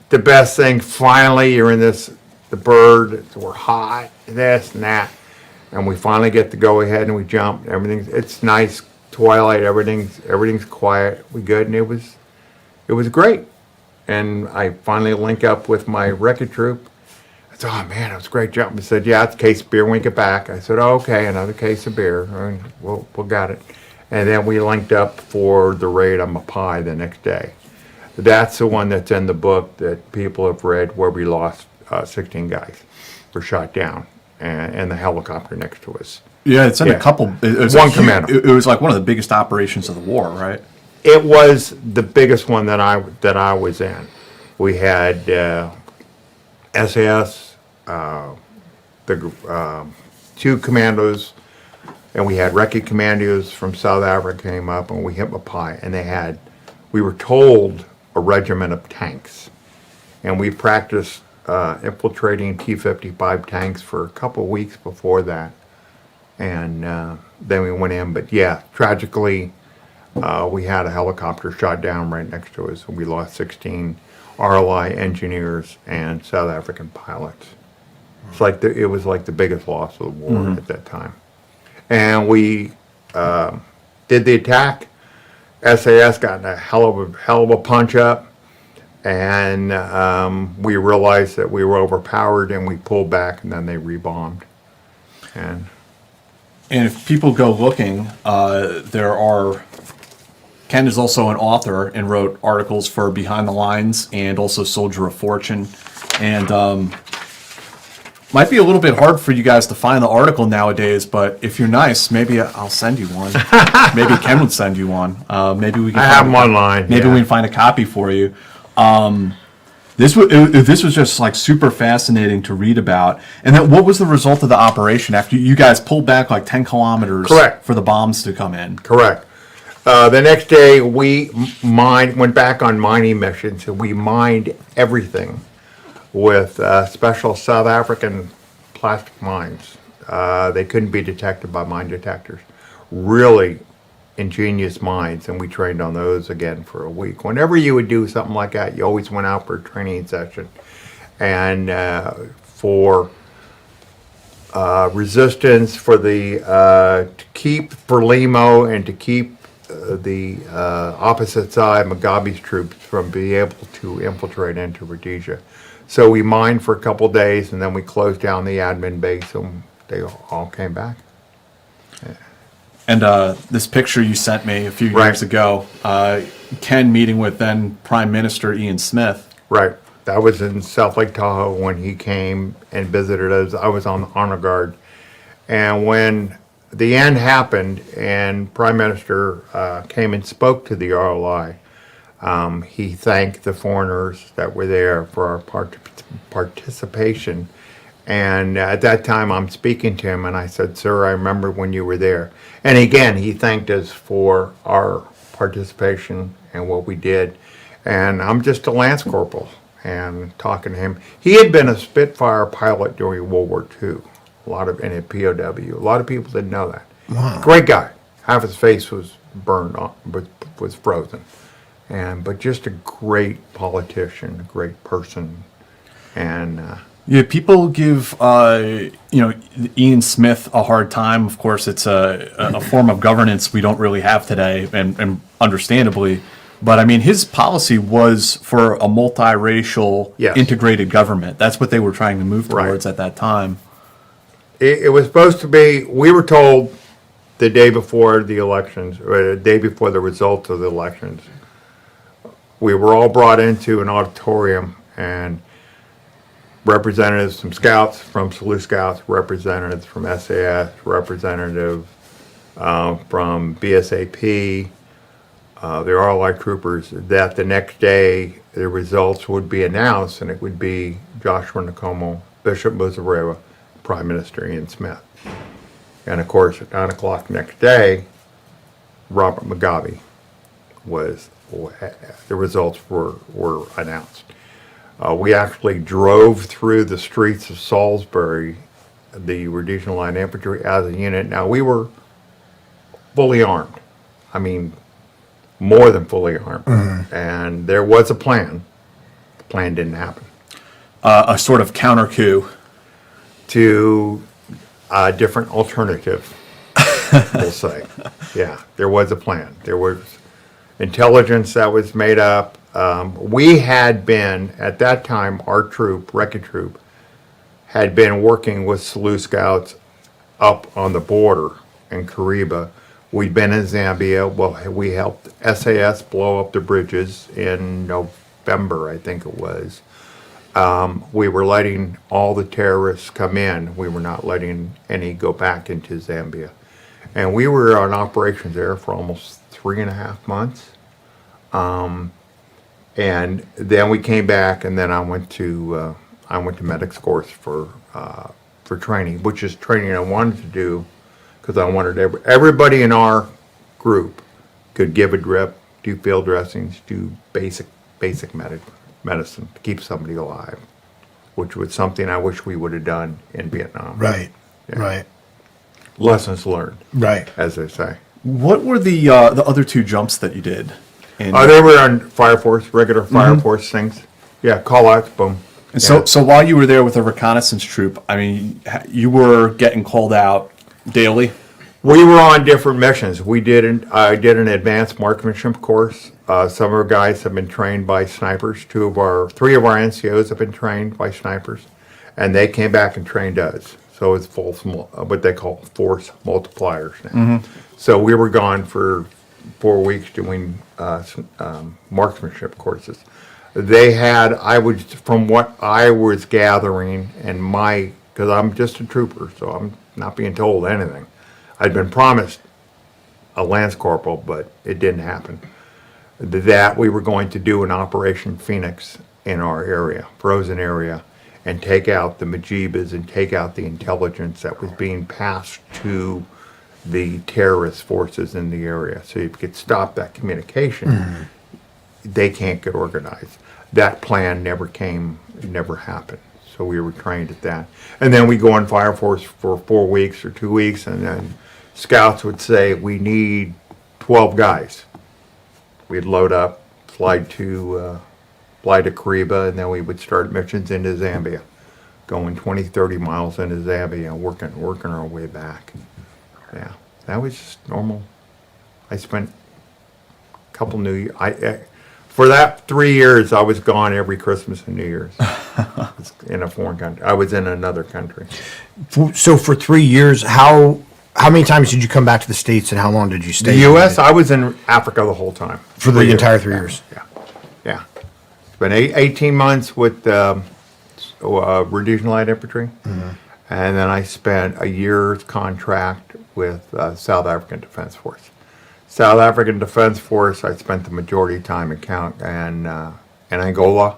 the best thing. Finally, you're in the bird, we're hot, this and that. And we finally get to go ahead and we jump. It's nice, twilight, everything's quiet. We good, and it was great. And I finally link up with my wreckage troop. I said, "Oh man, it was a great jump." He said, "Yeah, it's a case of beer when we get back." I said, "Oh, okay, another case of beer. And we'll got it." And then we linked up for the raid on Mapai the next day. That's the one that's in the book that people have read, where we lost 16 guys, were shot down, and the helicopter next to us. Yeah, it's in a couple. It was One commando. It was like one of the biggest operations of the war, right? It was the biggest one that I was in. We had SAS, the 2 commandos, and we had recce commandos from South Africa came up, and we hit Mapai, and we were told a regiment of tanks, and we practiced infiltrating T-55 tanks for a couple of weeks before that, and then we went in. But yeah, tragically, we had a helicopter shot down right next to us, and we lost 16 RLI engineers and South African pilots. It was like the biggest loss of the war at that time. And we did the attack. SAS got a hell of a punch up, and we realized that we were overpowered, and we pulled back, and then they rebombed. And if people go looking, Ken is also an author and wrote articles for Behind the Lines and also Soldier of Fortune. And might be a little bit hard for you guys to find the article nowadays, but if you're nice, maybe I'll send you one. Maybe Ken would send you one. Maybe we can. I have them online. Maybe we can find a copy for you. This was just like super fascinating to read about. And then what was the result of the operation after you guys pulled back like 10 kilometers? Correct. For the bombs to come in? Correct. The next day, we went back on mining missions, and we mined everything with special South African plastic mines. They couldn't be detected by mine detectors. Really ingenious minds, and we trained on those again for a week. Whenever you would do something like that, you always went out for a training session. And for resistance, for the to keep Frelimo and to keep the opposite side, Mugabe's troops, from being able to infiltrate into Rhodesia. So we mined for a couple days, and then we closed down the admin base, and they all came back. And this picture you sent me a few Right. years ago, Ken meeting with then Prime Minister Ian Smith. Right. That was in South Lake Tahoe when he came and visited us. I was on the honor guard. And when the end happened and Prime Minister came and spoke to the RLI, he thanked the foreigners that were there for our participation. And at that time, I'm speaking to him, and I said, "Sir, I remember when you were there." And again, he thanked us for our participation and what we did. And I'm just a lance corporal, and talking to him. He had been a Spitfire pilot during World War II, and a POW. A lot of people didn't know that. Wow. Great guy. Half his face was burned off, was frozen. But just a great politician, a great person. And Yeah, people give Ian Smith a hard time. Of course, it's a form of governance we don't really have today, and understandably. But I mean, his policy was for a multiracial, Yes. integrated government. That's what they were trying to move Right. towards at that time. it was supposed to be, we were told the day before the elections, or the day before the results of the elections, we were all brought into an auditorium, and representatives from Scouts, from Salute Scouts, representatives from SAS, representative from BSAP, the RLI troopers, that the next day the results would be announced, and it would be Joshua Nkomo, Bishop Muzorewa, Prime Minister Ian Smith. And of course, at 9 o'clock next day, Robert Mugabe the results were announced. We actually drove through the streets of Salisbury, the Rhodesian Light Infantry, as a unit. Now, we were fully armed. I mean, more than fully armed. Mm-hmm. And there was a plan. The plan didn't happen. A sort of counter coup. To a different alternative, we'll say. Yeah, there was a plan. There was intelligence that was made up. We had been, at that time, our troop, Recce Troop, had been working with Salute Scouts up on the border in Kariba. We'd been in Zambia. Well, we helped SAS blow up the bridges in November, I think it was. We were letting all the terrorists come in. We were not letting any go back into Zambia. And we were on operations there for almost 3.5 months. And then we came back, and then I went to medics course for training, which is training I wanted to do because I wanted everybody in our group could give a drip, do field dressings, do basic medicine to keep somebody alive, which was something I wish we would have done in Vietnam. Right. Yeah. Right. Lessons learned, Right. as they say. What were the other two jumps that you did? And, They were on Fire Force, regular Fire Force things. Yeah, call outs, boom. and Yeah. so while you were there with a reconnaissance troop, I mean, you were getting called out daily. We were on different missions. I did an advanced marksmanship course. Some of our guys have been trained by snipers. 3 of our NCOs have been trained by snipers, and they came back and trained us. So it's what they call force multipliers now. So we were gone for 4 weeks doing marksmanship courses. They had, from what I was gathering, and because I'm just a trooper, so I'm not being told anything. I'd been promised a lance corporal, but it didn't happen. That we were going to do an Operation Phoenix in our area, frozen area, and take out the Majibas and take out the intelligence that was being passed to the terrorist forces in the area. So you could stop that communication. They can't get organized. That plan never happened. So we were trained at that. And then we go on Fire Force for 4 weeks or 2 weeks, and then Scouts would say, we need 12 guys. We'd load up, fly to Kariba, and then we would start missions into Zambia, going 20, 30 miles into Zambia, working our way back. Yeah, that was just normal. I spent a couple New Year. For that 3 years, I was gone every Christmas and New Year's in a foreign country. I was in another country. So for 3 years, how many times did you come back to the States, and how long did you stay? The U.S., I was in Africa the whole time. For the entire 3 years? Yeah. It's been 18 months with Rhodesian Light Infantry. Mm-hmm. And then I spent a year's contract with South African Defense Force. South African Defense Force, I spent the majority of time in Angola.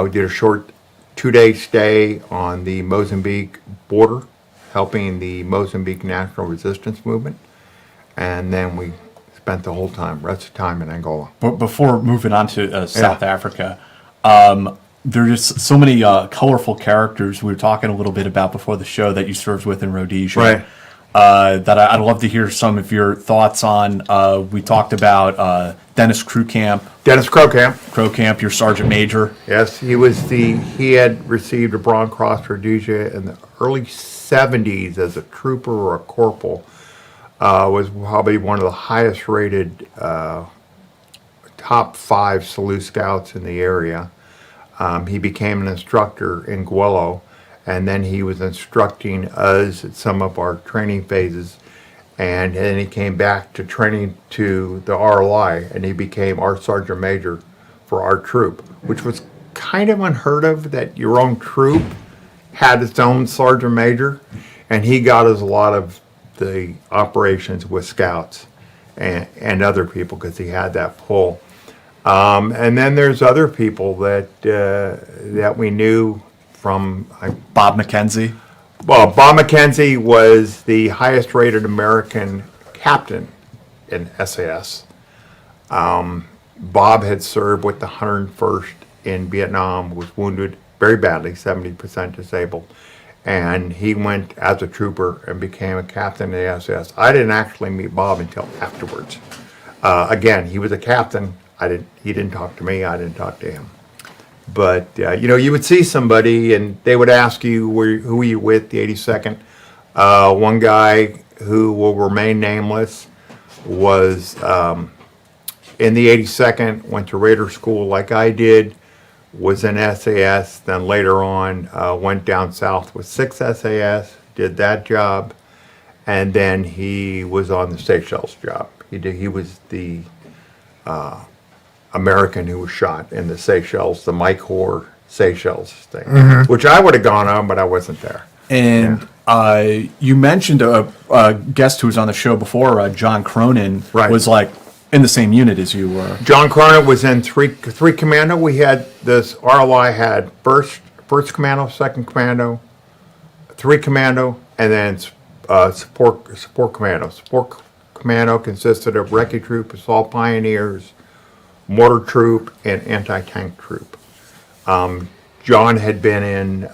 We did a short 2-day stay on the Mozambique border, helping the Mozambique National Resistance Movement. And then we spent the whole rest of the time in Angola. But before moving on to South Africa, there's just so many colorful characters we were talking a little bit about before the show that you served with in Rhodesia. Right. That I'd love to hear some of your thoughts on. We talked about Dennis Crewcamp. Dennis Crowcamp, your Sergeant Major. Yes, he had received a Bronze Cross Rhodesia in the early 70s as a trooper or a corporal. Was probably one of the highest rated top 5 salute scouts in the area. He became an instructor in Guello, and then he was instructing us at some of our training phases, and then he came back to training to the RLI, and he became our Sergeant Major for our troop, which was kind of unheard of, that your own troop had its own Sergeant Major, and he got us a lot of the operations with scouts and other people because he had that pull. And then there's other people that we knew from. Bob McKenzie. Well, Bob McKenzie was the highest rated American captain in SAS. Bob had served with the 101st in Vietnam, was wounded very badly, 70% disabled. And he went as a trooper and became a captain in the SAS. I didn't actually meet Bob until afterwards. Again, he was a captain. He didn't talk to me. I didn't talk to him. But you would see somebody, and they would ask you, who were you with? The 82nd. One guy who will remain nameless was in the 82nd. Went to Raider School like I did. Was in SAS. Then later on, went down south with 6 SAS. Did that job, and then he was on the Seychelles job. He was the American who was shot in the Seychelles, the Mike Hoare Seychelles thing, which I would have gone on, but I wasn't there. And you mentioned a guest who was on the show before, John Cronin, Right. was like in the same unit as you were. John Cronin was in three commando. We had this RLI had first commando, second commando, 3 commando, and then support commando. Support commando consisted of recce troop, assault pioneers, mortar troop, and anti-tank troop. John had been in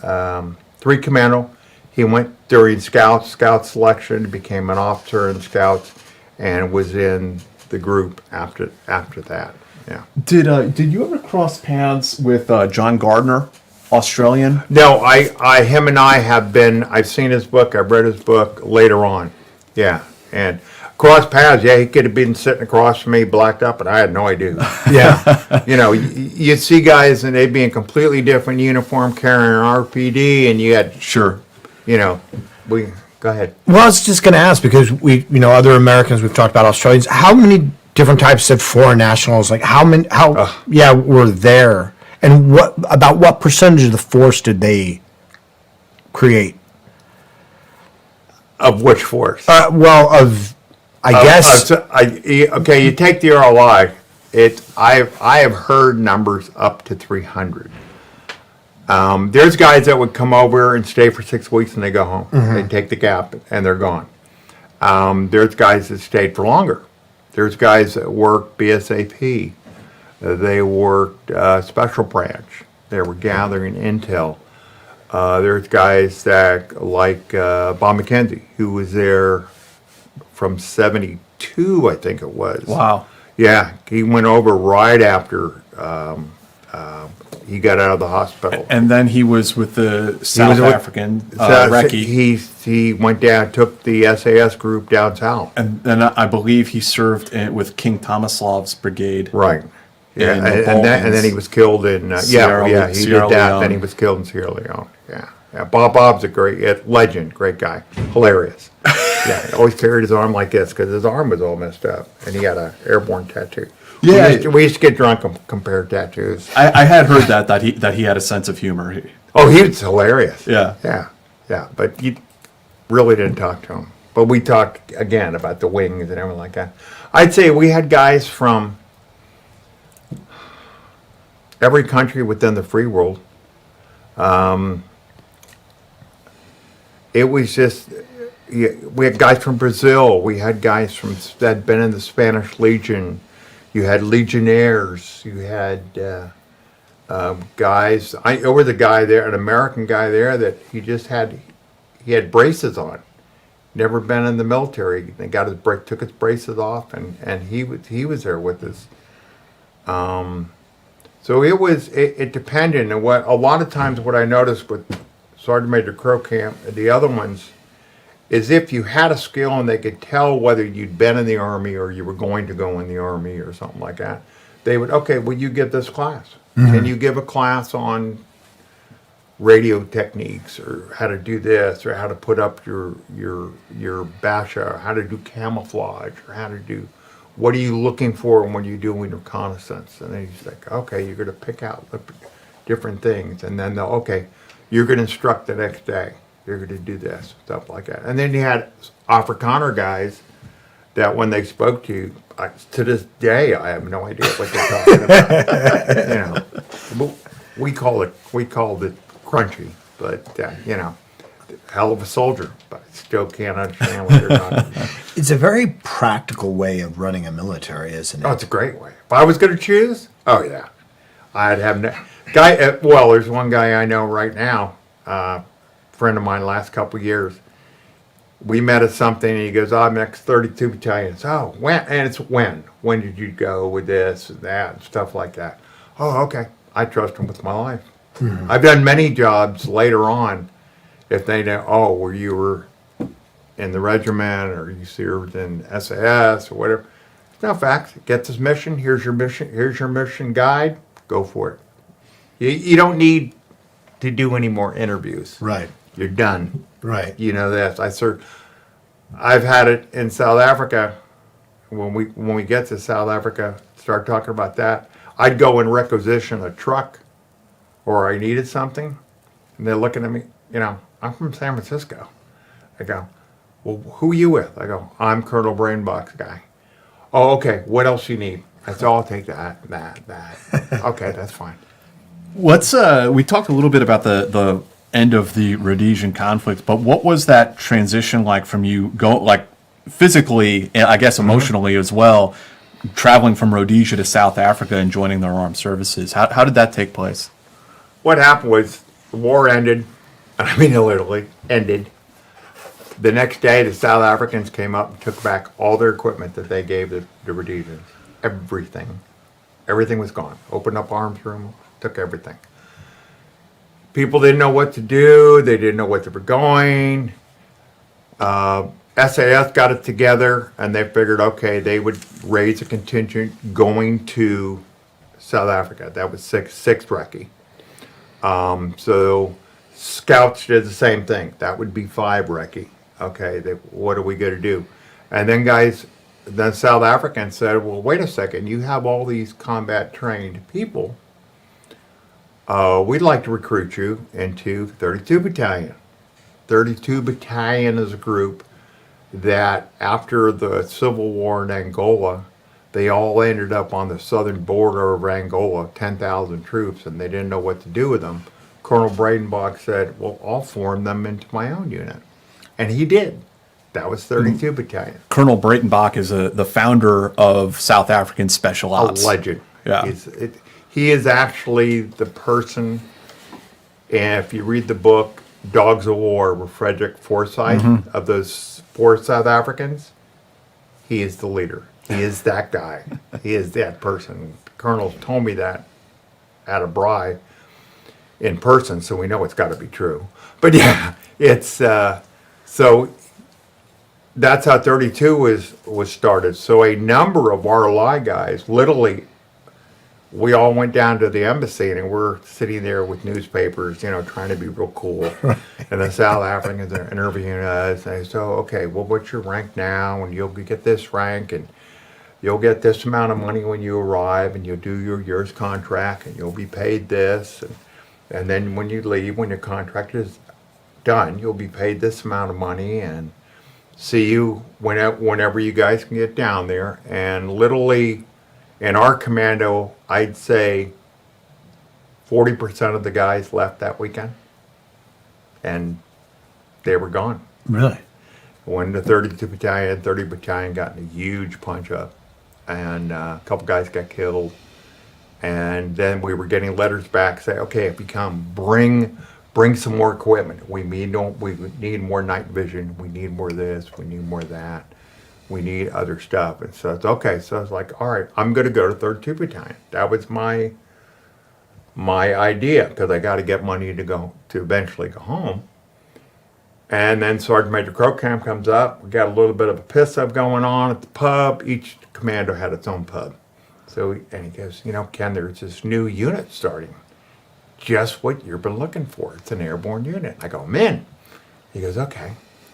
3 commando. He went during scout selection, became an officer in scouts, and was in the group after that. Yeah. Did you ever cross paths with John Gardner, Australian? No, him and I have been. I've seen his book. I've read his book later on. Yeah, and cross paths. Yeah, he could have been sitting across from me, blacked up, and I had no idea. Yeah. You'd see guys and they'd be in completely different uniform, carrying an RPD, and you had Sure. Go ahead. Well, I was just going to ask, because other Americans, we've talked about Australians. How many different types of foreign nationals, were there? And what percentage of the force did they create? Of which force? I guess. Okay, you take the RLI. I have heard numbers up to 300. There's guys that would come over and stay for 6 weeks and they go home. Mm-hmm. They take the gap and they're gone. There's guys that stayed for longer. There's guys that worked BSAP. They worked special branch. They were gathering intel. There's guys that like Bob McKenzie, who was there from 72 2, I think it was. Wow. Yeah, he went over right after he got out of the hospital. And then he was with the South African recce. He went down, took the SAS group down south. And then I believe he served with King Tomislav's brigade. Right. Yeah, in and then he was killed in he Sierra did that. Leone. Then he was killed in Sierra Leone. Yeah. Bob's a great legend, great guy, hilarious. Yeah, he always carried his arm like this because his arm was all messed up, and he had a airborne tattoo. Yeah, we used to get drunk and compare tattoos. I had heard that he had a sense of humor. Oh, he was hilarious. Yeah. Yeah. But you really didn't talk to him. But we talked again about the wings and everything like that. I'd say we had guys from every country within the free world. It was just, we had guys from Brazil. We had guys that had been in the Spanish Legion. You had legionnaires. You had guys. There was a guy there, an American guy there, that he had braces on. Never been in the military. They took his braces off, and he was there with us. So it depended. And a lot of times what I noticed with Sergeant Major Crowcamp and the other ones is if you had a skill and they could tell whether you'd been in the Army or you were going to go in the Army or something like that, they would, okay, will you give this class? Mm-hmm. Can you give a class on radio techniques or how to do this or how to put up your basha or how to do camouflage or how to do, what are you looking for when you're doing reconnaissance? And then he's like, okay, you're going to pick out different things. And then you're going to instruct the next day. You're going to do this, stuff like that. And then you had Afrikaner guys that when they spoke to you, to this day, I have no idea what they're talking about. We called it crunchy, but hell of a soldier, but I still can't understand what they're talking about. It's a very practical way of running a military, isn't it? Oh, it's a great way. If I was going to choose, oh yeah, I'd have there's one guy I know right now, friend of mine last couple of years. We met at something and he goes, I'm ex 32 Battalion. Oh, when? And it's when? When did you go with this and that and stuff like that? Oh, okay. I trust him with my life. Mm-hmm. I've done many jobs later on if they know, you were in the regiment or you served in SAS or whatever. No facts. Get this mission. Here's your mission guide. Go for it. You don't need to do any more interviews. Right. You're done. Right. You know that. I've had it in South Africa. When we get to South Africa, start talking about that. I'd go and requisition a truck, or I needed something, and they're looking at me. I'm from San Francisco. I go, well, who are you with? I go, I'm Colonel Brainbox guy. Oh, okay. What else you need? I said, I'll take that. Okay, that's fine. We talked a little bit about the end of the Rhodesian conflict, but what was that transition like from you physically, and I guess emotionally as well, traveling from Rhodesia to South Africa and joining their armed services? How did that take place? What happened was the war ended. I mean, it literally ended. The next day, the South Africans came up and took back all their equipment that they gave the Rhodesians. Everything. Everything was gone. Opened up arms room, took everything. People didn't know what to do. They didn't know where they were going. SAS got it together, and they figured, okay, they would raise a contingent going to South Africa. That was 6th Recce. So Scouts did the same thing. That would be 5 Recce. Okay, what are we going to do? And then South Africans said, well, wait a second. You have all these combat-trained people. We'd like to recruit you into 32 Battalion. 32 Battalion is a group that after the Civil War in Angola, they all ended up on the southern border of Angola, 10,000 troops, and they didn't know what to do with them. Colonel Bradenbach said, well, I'll form them into my own unit. And he did. That was 32 Battalion. Colonel Bradenbach is the founder of South African Special Ops. A legend. Yeah. He is actually the person, and if you read the book, Dogs of War with Frederick Forsyth, of those 4 South Africans, he is the leader. He is that guy. He is that person. The colonel told me that at a braai in person, so we know it's got to be true. But yeah, it's so that's how 32 was started. So a number of RLI guys, literally, we all went down to the embassy and we're sitting there with newspapers, you know, trying to be real cool. And the South Africans are interviewing us. And I said, "Oh, okay, well, what's your rank now? And you'll get this rank, and you'll get this amount of money when you arrive, and you'll do your year's contract, and you'll be paid this. And then when you leave, when your contract is done, you'll be paid this amount of money, and see you whenever you guys can get down there." And literally, in our commando, I'd say 40% of the guys left that weekend, and they were gone. Really? When the 32 Battalion, 30 Battalion got in a huge punch-up, and a couple guys got killed. And then we were getting letters back saying, "Okay, if you come, bring some more equipment. We need more night vision. We need more of this. We need more of that. We need other stuff." And so it's okay. So I was like, all right, I'm going to go to 32 Battalion. That was my idea, because I got to get money to eventually go home. And then Sergeant Major Crocamp comes up. We got a little bit of a piss-up going on at the pub. Each commando had its own pub. So, and he goes, "You know, Ken, there's this new unit starting. Just what you've been looking for. It's an airborne unit." I go, "I'm in." He goes, "Okay."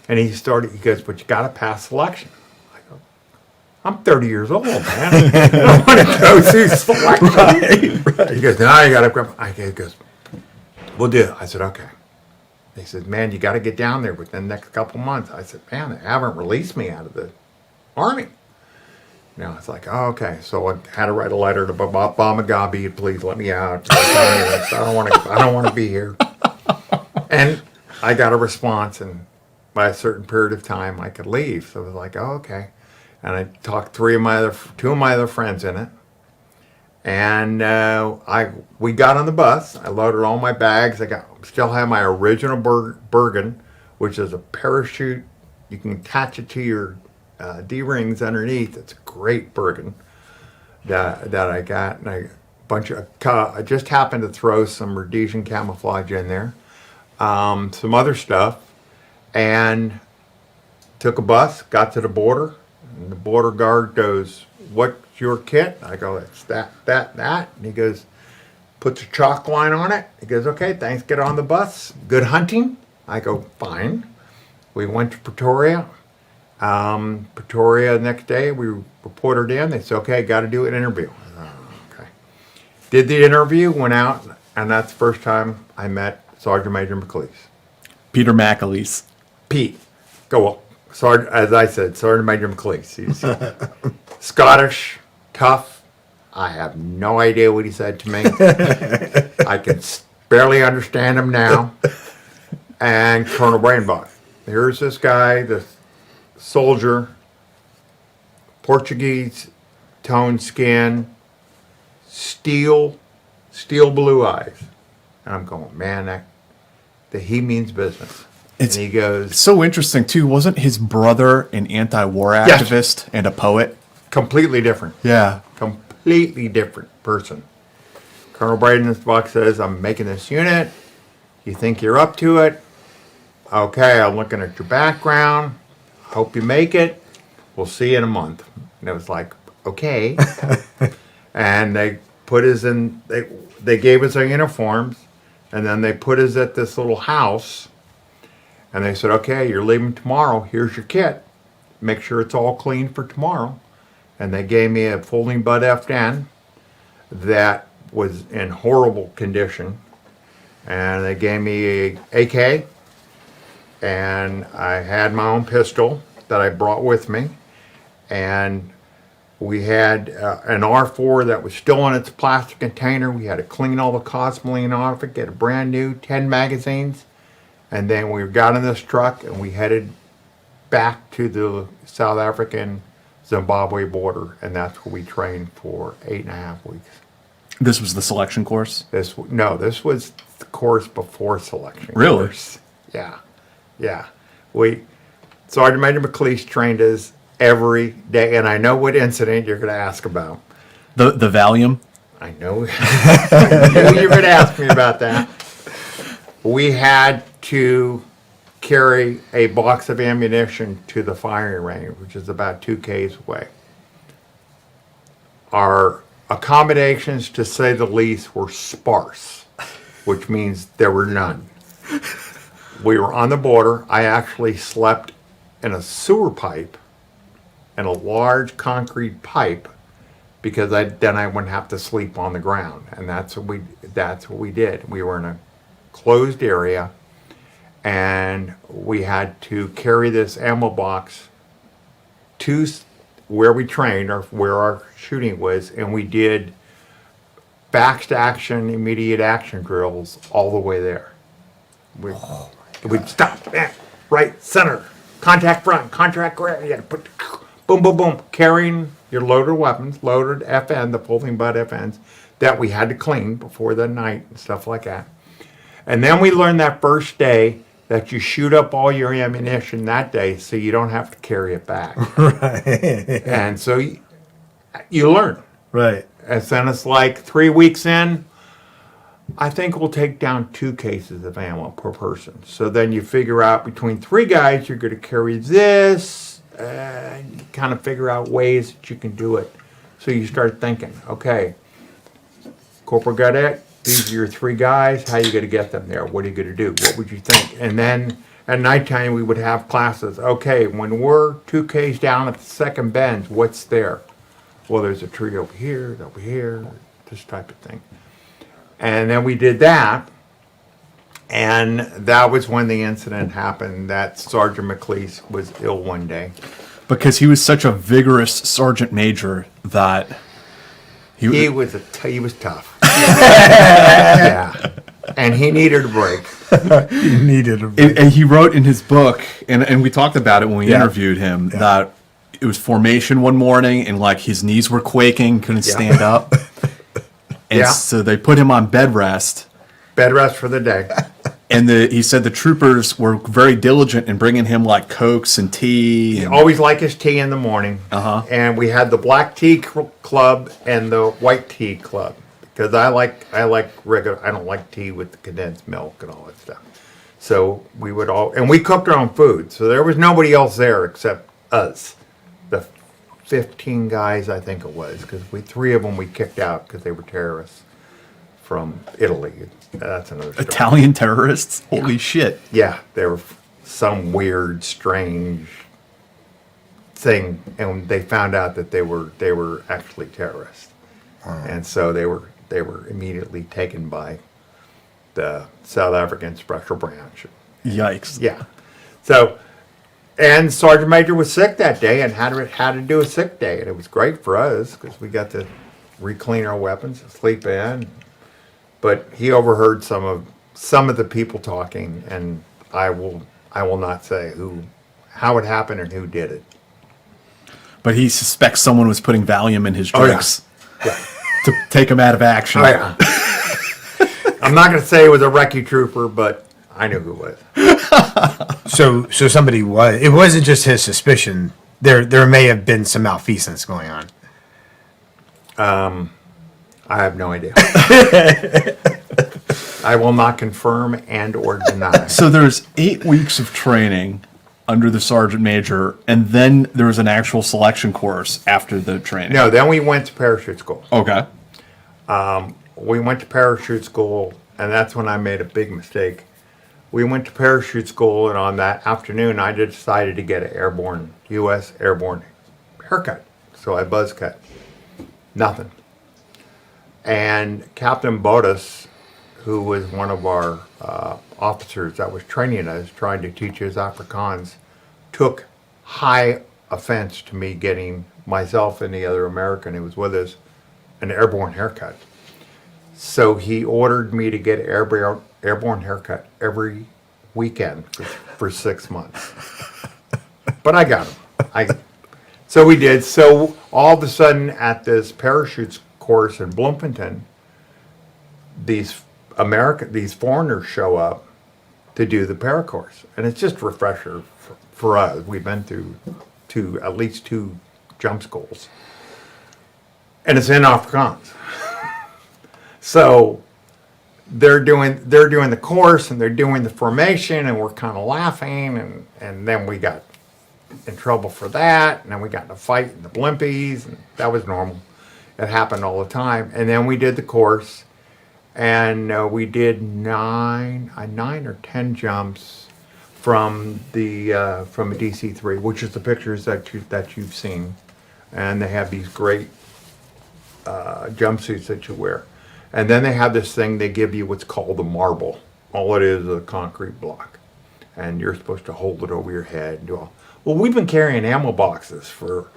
And he goes, "But you got to pass selection." I go, "I'm 30 years old, man. I don't want to go through selection." Right. He goes, "No, you got to go." He goes, "We'll do it." I said, "Okay." He said, "Man, you got to get down there within the next couple months." I said, "Man, they haven't released me out of the Army." You know, it's like, oh, okay. So I had to write a letter to Bob Mugabe, "Please let me out. I don't want to be here." And I got a response, and by a certain period of time, I could leave. So I was like, oh, okay. And I talked two of my other friends in it, and we got on the bus. I loaded all my bags. Still have my original Bergen, which is a parachute. You can attach it to your D-rings underneath. It's a great Bergen that I got, and I just happened to throw some Rhodesian camouflage in there, some other stuff, and took a bus, got to the border, and the border guard goes, "What's your kit?" I go, "It's that. And he goes, puts a chalk line on it. He goes, "Okay, thanks, get on the bus. Good hunting." I go, "Fine." We went to Pretoria. Pretoria, the next day, we reported in. They said, "Okay, got to do an interview." Okay. Did the interview, went out, and that's the first time I met Sergeant Major McLeese. Peter McAleese. Pete. Sergeant, as I said, Sergeant Major McLeese. He's Scottish, tough. I have no idea what he said to me. I can barely understand him now. And Colonel Brainbot. Here's this guy, this soldier, Portuguese toned skin, steel blue eyes. And I'm going, man, that he means business. And he goes, So interesting, too. Wasn't his brother an anti-war activist and a poet? completely different. Yeah. Completely different person. Colonel Bradenbach says, "I'm making this unit. You think you're up to it? Okay, I'm looking at your background. Hope you make it. We'll see you in a month." And it was like, okay. And they put us in, they gave us our uniforms, and then they put us at this little house, and they said, "Okay, you're leaving tomorrow. Here's your kit. Make sure it's all clean for tomorrow." And they gave me a folding butt F10 that was in horrible condition. And they gave me a AK, and I had my own pistol that I brought with me. And we had an R4 that was still in its plastic container. We had to clean all the cosmoline off it, get a brand new 10 magazines. And then we got in this truck and we headed back to the South African Zimbabwe border, and that's where we trained for 8.5 weeks. This was the selection course? This was the course before selection. Really? Course. Yeah. Sergeant Major McLeese trained us every day. And I know what incident you're going to ask about. The Valium. I know. I knew you were going to ask me about that. We had to carry a box of ammunition to the firing range, which is about 2 k's away. Our accommodations, to say the least, were sparse, which means there were none. We were on the border. I actually slept in a sewer pipe, in a large concrete pipe, because then I wouldn't have to sleep on the ground, and that's what we did. We were in a closed area, and we had to carry this ammo box to where we trained, or where our shooting was, and we did fast action, immediate action drills all the way there. We'd stop, right, center, contact front, contact rear. You had to put boom, boom, boom, carrying your loaded weapons, loaded FN, the folding butt FNs, that we had to clean before the night and stuff like that. And then we learned that first day that you shoot up all your ammunition that day so you don't have to carry it back. Right. And so you learn. Right. And then it's like 3 weeks in, I think we'll take down 2 cases of ammo per person. So then you figure out between 3 guys, you're going to carry this, and you kind of figure out ways that you can do it. So you start thinking, okay, Corporal Gaudet, these are your 3 guys. How are you going to get them there? What are you going to do? What would you think? And then at nighttime, we would have classes. Okay, when we're 2 Ks down at the second bend, what's there? Well, there's a tree over here, this type of thing. And then we did that, and that was when the incident happened, that Sergeant McLeese was ill one day. Because he was such a vigorous sergeant major that He was tough. Yeah. And he needed a break. He needed a break. and he wrote in his book, and we talked about it when we interviewed him, that it was formation one morning and like his knees were quaking, couldn't stand up. And so they put him on bed rest. Bed rest for the day. And he said the troopers were very diligent in bringing him like Cokes and tea. And, Always like his tea in the morning. And we had the black tea club and the white tea club. Because I like regular, I don't like tea with the condensed milk and all that stuff. So we would and we cooked our own food. So there was nobody else there except us. The 15 guys, I think it was. Because 3 of them we kicked out because they were terrorists from Italy. That's another story. Italian terrorists? Holy shit. Yeah, they were some weird, strange thing, and they found out that they were actually terrorists, and so they were immediately taken by the South African Special Branch. Yikes. Yeah, so and Sergeant Major was sick that day and had to do a sick day, and it was great for us because we got to re-clean our weapons, sleep in. But he overheard some of the people talking, and I will not say how it happened and who did it. But he suspects someone was putting Valium in his drinks Yeah. to take him out of action. Oh, yeah. I'm not going to say it was a recce trooper, but I knew who it was. So somebody was. It wasn't just his suspicion. There may have been some malfeasance going on. I have no idea. I will not confirm and or deny. So there's 8 weeks of training under the sergeant major, and then there was an actual selection course after the training. No, then we went to parachute school. Okay. We went to parachute school, and that's when I made a big mistake. We went to parachute school, and on that afternoon, I decided to get an U.S. Airborne haircut. So I buzz cut. Nothing. And Captain Bodas, who was one of our officers that was training us, trying to teach us Afrikaans, took high offense to me getting myself and the other American who was with us an airborne haircut. So he ordered me to get airborne haircut every weekend for 6 months. But I got him. So we did. So all of a sudden at this parachute course in Bloemfontein, these foreigners show up to do the para course, and it's just a refresher for us. We've been through at least 2 jump schools. And it's in Afrikaans. So they're doing the course and they're doing the formation, and we're kind of laughing, and then we got in trouble for that, and then we got in a fight in the blimpies, and that was normal. It happened all the time. And then we did the course, and we did 9 or 10 jumps from a DC-3, which is the pictures that you've seen, and they have these great jumpsuits that you wear. And then they have this thing, they give you what's called a marble. All it is a concrete block. And you're supposed to hold it over your head and do all. Well, we've been carrying ammo boxes for,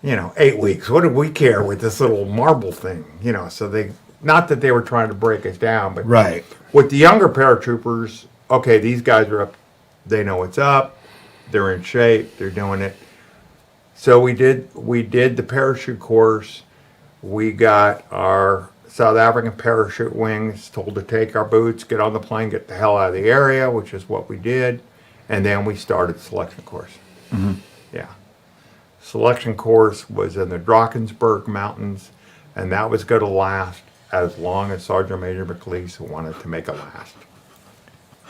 8 weeks. What do we care with this little marble thing? So not that they were trying to break us down, but Right. with the younger paratroopers, okay, these guys are up, they know what's up, they're in shape, they're doing it. So we did the parachute course. We got our South African parachute wings told to take our boots, get on the plane, get the hell out of the area, which is what we did. And then we started selection course. Mm-hmm. Yeah. Selection course was in the Drakensberg Mountains, and that was going to last as long as Sergeant Major McLeese wanted to make it last.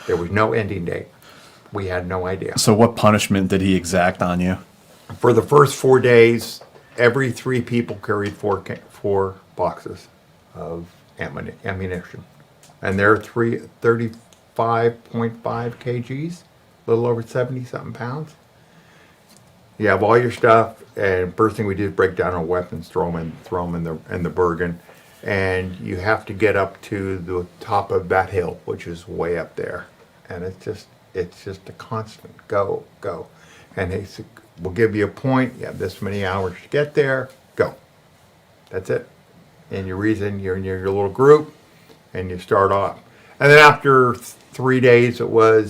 There was no ending date. We had no idea. So what punishment did he exact on you? For the first 4 days, every 3 people carried 4 boxes of ammunition. And they're 35.5 kgs, a little over 70-something pounds. You have all your stuff, and first thing we did is break down our weapons, throw them in the Bergen, and you have to get up to the top of that hill, which is way up there, and it's just a constant go. And they said, we'll give you a point. You have this many hours to get there. Go. That's it. And you're in your little group, and you start off. And then after 3 days,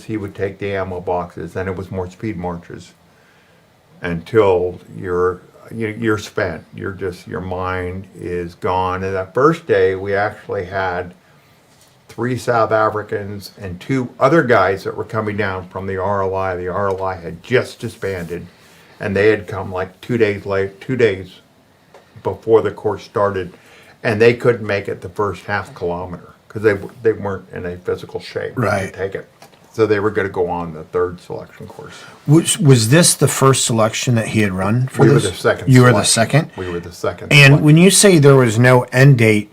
he would take the ammo boxes, and it was more speed marches until you're spent. Your mind is gone. And that first day, we actually had 3 South Africans and 2 other guys that were coming down from the RLI. The RLI had just disbanded, and they had come like 2 days before the course started, and they couldn't make it the first half kilometer because they weren't in a physical shape Right. to take it. So they were going to go on the 3rd selection course. Was this the first selection that he had run for We were this? the second. You were the selection. second? We were the second. And selection. when you say there was no end date,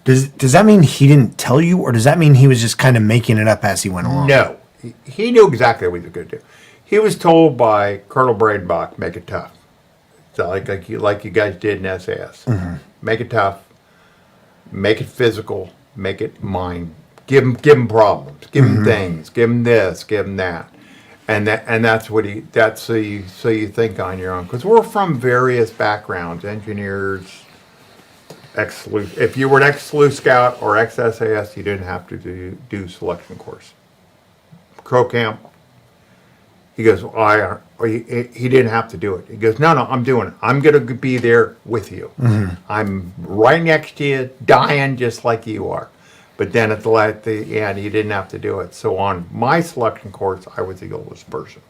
does that mean he didn't tell you, or does that mean he was just kind of making it up as he went along? No, he knew exactly what he was going to do. He was told by Colonel Bradenbach, make it tough. So like you guys did in SAS. Mm-hmm. Make it tough, make it physical, make it mine. Give him problems, give him things, give him this, give him that. And that's what so you think on your own. Because we're from various backgrounds, engineers, if you were an ex-Sleuth Scout or ex-SAS, you didn't have to do selection course. Crow Camp, he goes, he didn't have to do it. He goes, no, I'm doing it. I'm going to be there with you. I'm right next to you, dying just like you are. But then at the end, he didn't have to do it. So on my selection course, I was the oldest person.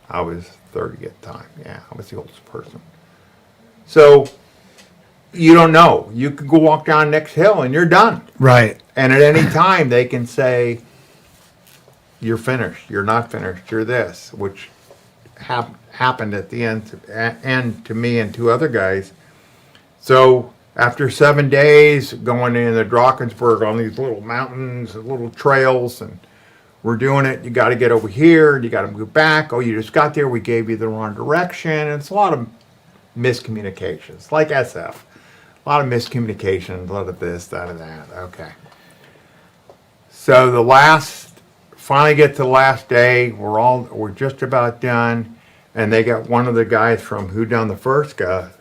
I was 30 at the time. Yeah, I was the oldest person. So you don't know. You could go walk down next hill and you're done. Right. And at any time, they can say, you're finished, you're not finished, you're this, which happened at the end to me and 2 other guys. So after 7 days going in the Drakensberg on these little mountains and little trails, and we're doing it, you got to get over here, you got to move back. Oh, you just got there, we gave you the wrong direction. And it's a lot of miscommunications, like SF. A lot of miscommunications, a lot of this, that, and that. Okay. So finally get to the last day, we're just about done, and they got one of the guys from who done the first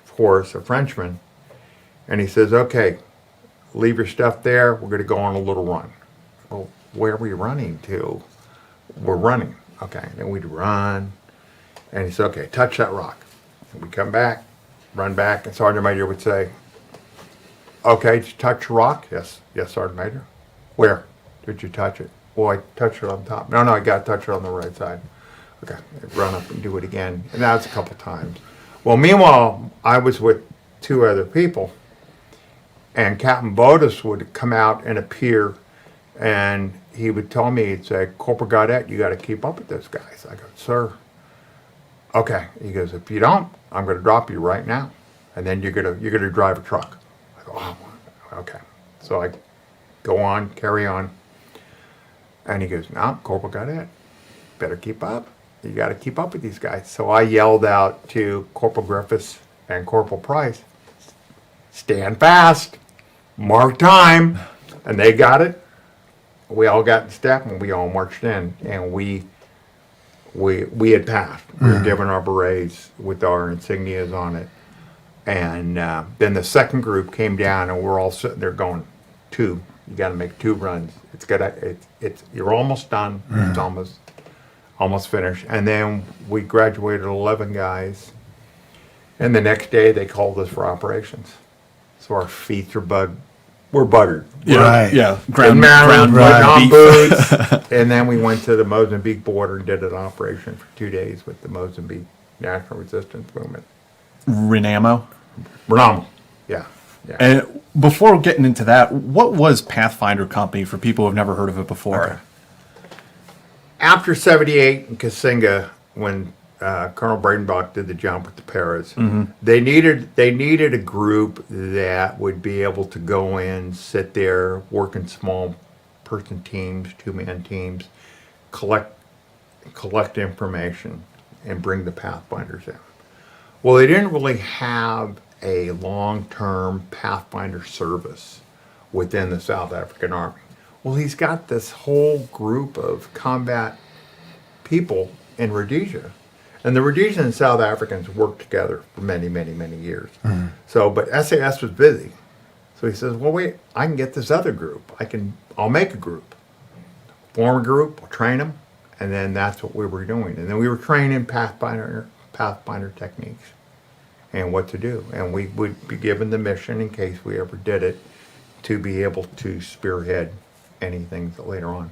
course, a Frenchman, and he says, okay, leave your stuff there, we're going to go on a little run. Well, where are we running to? We're running. Okay, then we'd run, and he said, okay, touch that rock. And we come back, run back, and Sergeant Major would say, okay, did you touch the rock? Yes, Sergeant Major. Where did you touch it? Well, I touched it on top. No, I got to touch it on the right side. Okay, run up and do it again. And that was a couple times. Well, meanwhile, I was with 2 other people, and Captain Bodis would come out and appear, and he would tell me, he'd say, Corporal Gaudet, you got to keep up with those guys. I go, sir. Okay. He goes, if you don't, I'm going to drop you right now, and then you're gonna drive a truck. I go, oh, okay. So I go on, carry on, and he goes, no, Corporal Gaudet, better keep up. You got to keep up with these guys. So I yelled out to Corporal Griffiths and Corporal Price, stand fast, mark time, and they got it. We all got in step, and we all marched in, and we had passed. We were given our berets with our insignias on it, and then the second group came down, and we're all sitting there going, 2. You got to make 2 runs. You're almost done. It's almost finished. And then we graduated 11 guys, and the next day they called us for operations. So our feet were buttered. Yeah, yeah. Ground ground putting on beef. boots. And then we went to the Mozambique border and did an operation for 2 days with the Mozambique National Resistance Movement. Renamo. Renamo. Yeah. And before getting into that, what was Pathfinder Company for people who have never heard of it before? Okay. After 78 in Kasinga, when Colonel Bradenbach did the jump with the Paras, they needed a group that would be able to go in, sit there, work in small person teams, 2-man teams, collect information, and bring the Pathfinders in. Well, they didn't really have a long-term Pathfinder service within the South African Army. Well, he's got this whole group of combat people in Rhodesia. And the Rhodesian and South Africans worked together for many, many, many years. So, but SAS was busy. So he says, well, wait, I can get this other group. I'll make a group. Form a group, we'll train them, and then that's what we were doing. And then we were training Pathfinder techniques and what to do. And we would be given the mission, in case we ever did it, to be able to spearhead anything later on.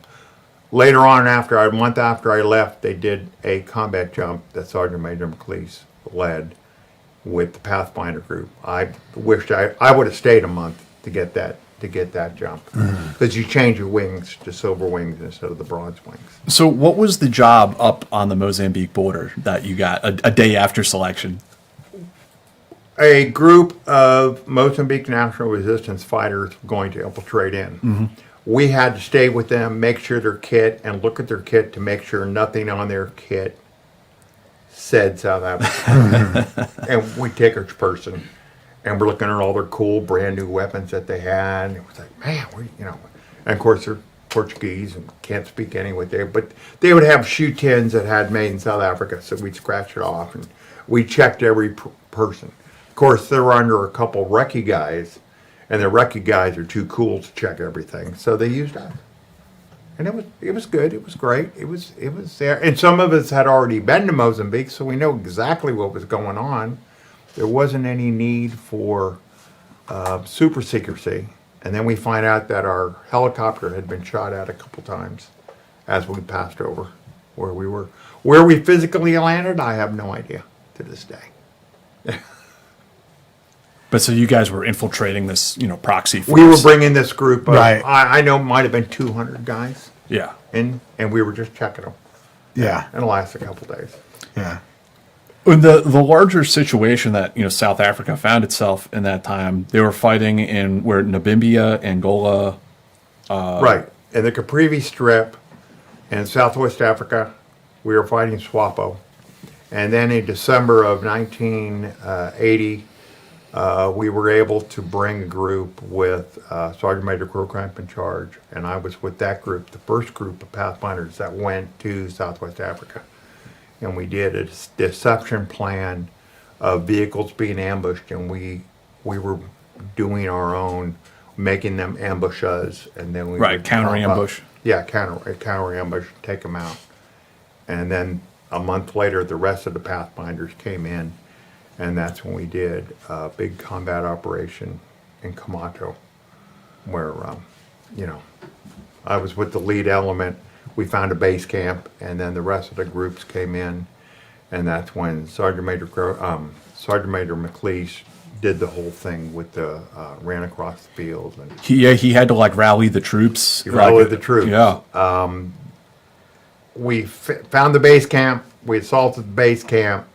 Later on, a month after I left, they did a combat jump that Sergeant Major McLeese led with the Pathfinder group. I wished I would have stayed a month to get that jump, because you change your wings to silver wings instead of the bronze wings. So what was the job up on the Mozambique border that you got a day after selection? A group of Mozambique National Resistance fighters were going to infiltrate in. We had to stay with them, make sure their kit, and look at their kit to make sure nothing on their kit said South Africa. And we take each person, and we're looking at all their cool brand new weapons that they had. And it was like, man, and of course they're Portuguese and can't speak English there, but they would have shoe tins that had made in South Africa, so we'd scratch it off, and we checked every person. Of course, they were under a couple recce guys, and the recce guys are too cool to check everything, so they used us. And it was good. It was great. It was there. And some of us had already been to Mozambique, so we know exactly what was going on. There wasn't any need for super secrecy. And then we find out that our helicopter had been shot at a couple times as we passed over where we were. Where we physically landed, I have no idea to this day. But so you guys were infiltrating this, proxy force. We were bringing this group of, Right. I know it might have been 200 guys Yeah. in, and we were just checking them. Yeah. And it lasted a couple days. Yeah. The larger situation that, South Africa found itself in that time, they were fighting in Namibia, Angola. Right. In the Caprivi Strip in Southwest Africa, we were fighting SWAPO. And then in December of 1980, we were able to bring a group with Sergeant Major Crocramp in charge, and I was with that group, the first group of Pathfinders that went to Southwest Africa. And we did a deception plan of vehicles being ambushed, and we were doing our own, making them ambush us, and then we would counter pop up. ambush. Yeah, counter ambush, take them out. And then a month later, the rest of the Pathfinders came in, and that's when we did a big combat operation in Kamato, where, I was with the lead element. we found a base camp, and then the rest of the groups came in, and that's when Sergeant Major McLeish did the whole thing with the ran across the field. And He had to like rally the troops. rallied the troops. Yeah. We found the base camp. We assaulted the base camp.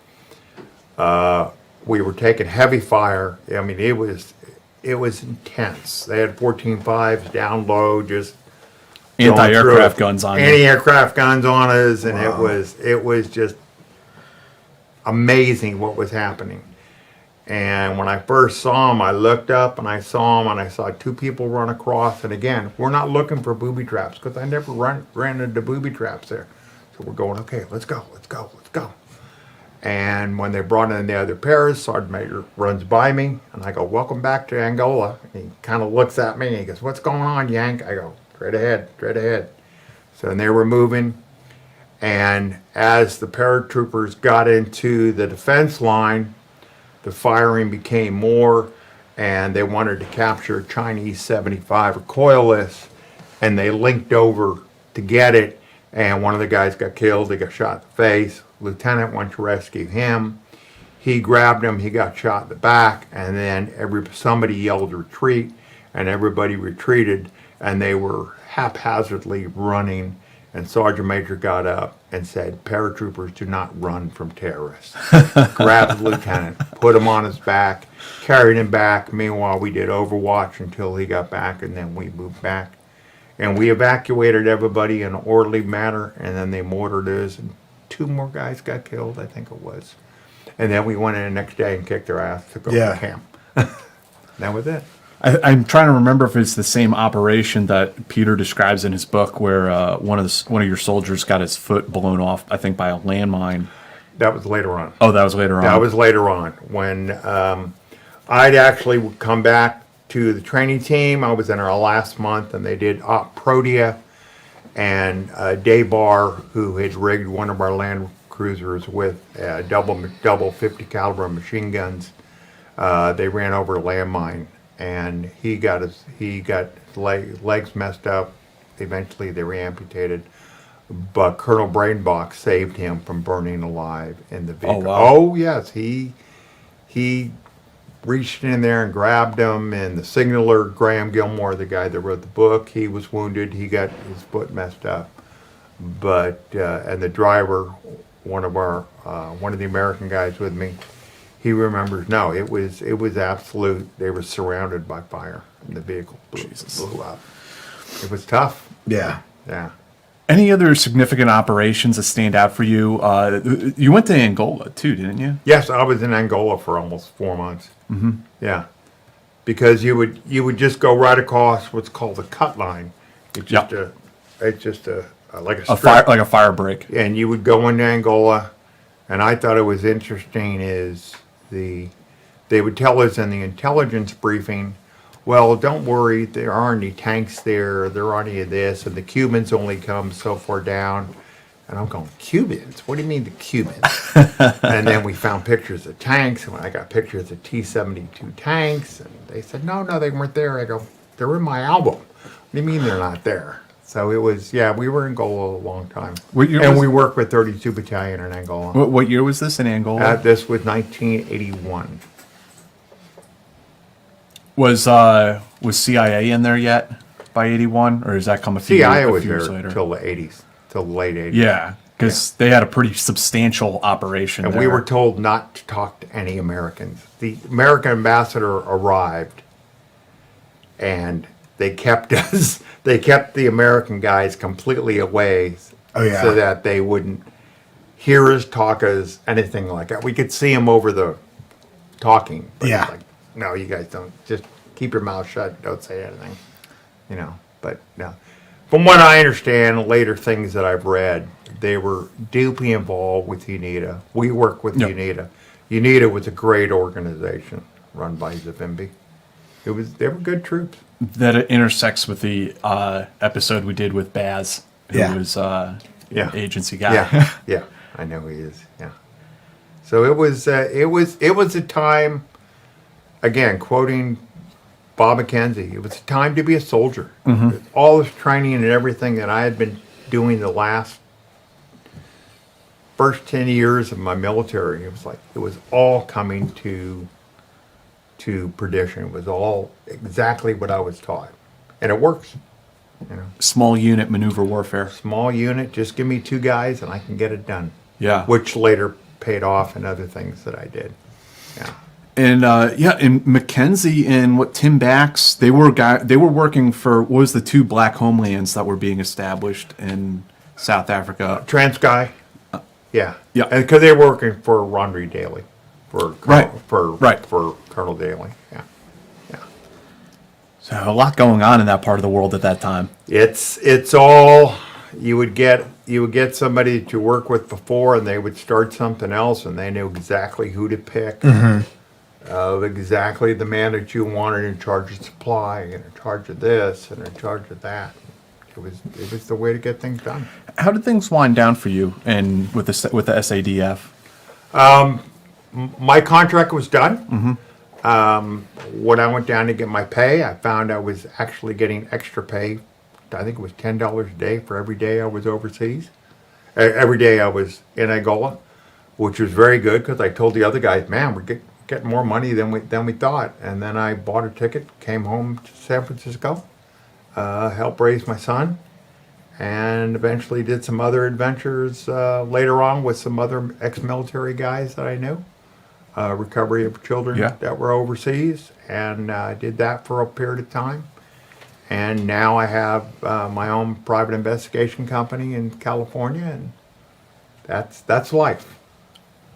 We were taking heavy fire. I mean, it was intense. They had 14.5s down low, just Anti-aircraft guns on you. anti-aircraft guns on us, and Wow. it was just amazing what was happening. And when I first saw him, I looked up and I saw him, and I saw two people run across. And again, we're not looking for booby traps because I never ran into booby traps there. So we're going, okay, let's go. And when they brought in the other pairs, Sergeant Major runs by me, and I go, welcome back to Angola. And he kind of looks at me, and he goes, what's going on, Yank? I go, straight ahead. So and they were moving, and as the paratroopers got into the defense line, the firing became more, and they wanted to capture a Chinese 75 recoilless, and they linked over to get it, and one of the guys got killed. He got shot in the face. Lieutenant went to rescue him. He grabbed him. He got shot in the back, and then somebody yelled retreat, and everybody retreated, and they were haphazardly running. And Sergeant Major got up and said, paratroopers do not run from terrorists. Grabbed the lieutenant, put him on his back, carried him back. Meanwhile, we did overwatch until he got back, and then we moved back. And we evacuated everybody in an orderly manner, and then they mortared us, and 2 more guys got killed, I think it was. And then we went in the next day and kicked their ass, took over the camp. That was it. I'm trying to remember if it's the same operation that Peter describes in his book, where one of your soldiers got his foot blown off, I think, by a landmine. That was later on. Oh, that was later on. That was later on when I'd actually come back to the training team. I was in our last month, and they did Op Protea, and Dave Barr, who had rigged one of our land cruisers with double 50 caliber machine guns. They ran over a landmine, and he got his legs messed up. Eventually, they were amputated. But Colonel Brainbox saved him from burning alive in the vehicle. Oh, wow. Oh yes, he reached in there and grabbed him. And the signaler, Graham Gilmore, the guy that wrote the book, he was wounded. He got his foot messed up. But and the driver, one of the American guys with me, he remembers. No, it was absolute. They were surrounded by fire, and the vehicle blew up. It was tough. Yeah. Yeah. Any other significant operations that stand out for you? You went to Angola too, didn't you? Yes, I was in Angola for almost 4 months. Mm-hmm. Yeah, because you would just go right across what's called the cut line. It's just like a strip. Like a fire break. And you would go into Angola, and I thought it was interesting is they would tell us in the intelligence briefing, well, don't worry, there aren't any tanks there aren't any of this, and the Cubans only come so far down. And I'm going, Cubans? What do you mean the Cubans? And then we found pictures of tanks, and I got pictures of T-72 tanks, and they said, no, they weren't there. I go, they're in my album. What do you mean they're not there? So it was, we were in Angola a long time. And we worked with 32 Battalion in Angola. What year was this in Angola? This was 1981. Was CIA in there yet by 81, or does that come a few CIA was years there later? till the 80s, till the late 80s. Yeah, because they had a pretty substantial operation And there. we were told not to talk to any Americans. The American ambassador arrived, and they kept us. They kept the American guys completely away, so that they wouldn't hear us, talk us, anything like that. We could see them over the talking. But it's like, no, you guys don't. Just keep your mouth shut. Don't say anything. But no. From what I understand, later things that I've read, they were deeply involved with UNITA. We work with UNITA. UNITA was a great organization run by Zavimbi. They were good troops. That intersects with the episode we did with Baz, who was agency guy. Yeah, I know he is. Yeah. So it was a time. Again, quoting Bob McKenzie, it was a time to be a soldier. Mm-hmm. All this training and everything that I had been doing the first 10 years of my military, it was all coming to perdition. It was all exactly what I was taught. And it works. Small unit maneuver warfare. Small unit, just give me 2 guys and I can get it done. Yeah. Which later paid off in other things that I did. Yeah. And and Mackenzie and Tim Bax, they were working for what was the 2 black homelands that were being established in South Africa. Transkei. Yeah. Yeah. And because they were working for Rondry Daly. For Colonel Daly. Yeah. So a lot going on in that part of the world at that time. It's all you would get somebody to work with before, and they would start something else, and they knew exactly who to pick, of exactly the man that you wanted in charge of supply and in charge of this and in charge of that. It was the way to get things done. How did things wind down for you and with the SADF? My contract was done. When I went down to get my pay, I found I was actually getting extra pay. I think it was $10 a day for every day I was overseas. Every day I was in Angola, which was very good because I told the other guys, man, we're getting more money than we thought. And then I bought a ticket, came home to San Francisco, helped raise my son, and eventually did some other adventures later on with some other ex-military guys that I knew. Recovery of children that were overseas, and I did that for a period of time. And now I have my own private investigation company in California, and that's life.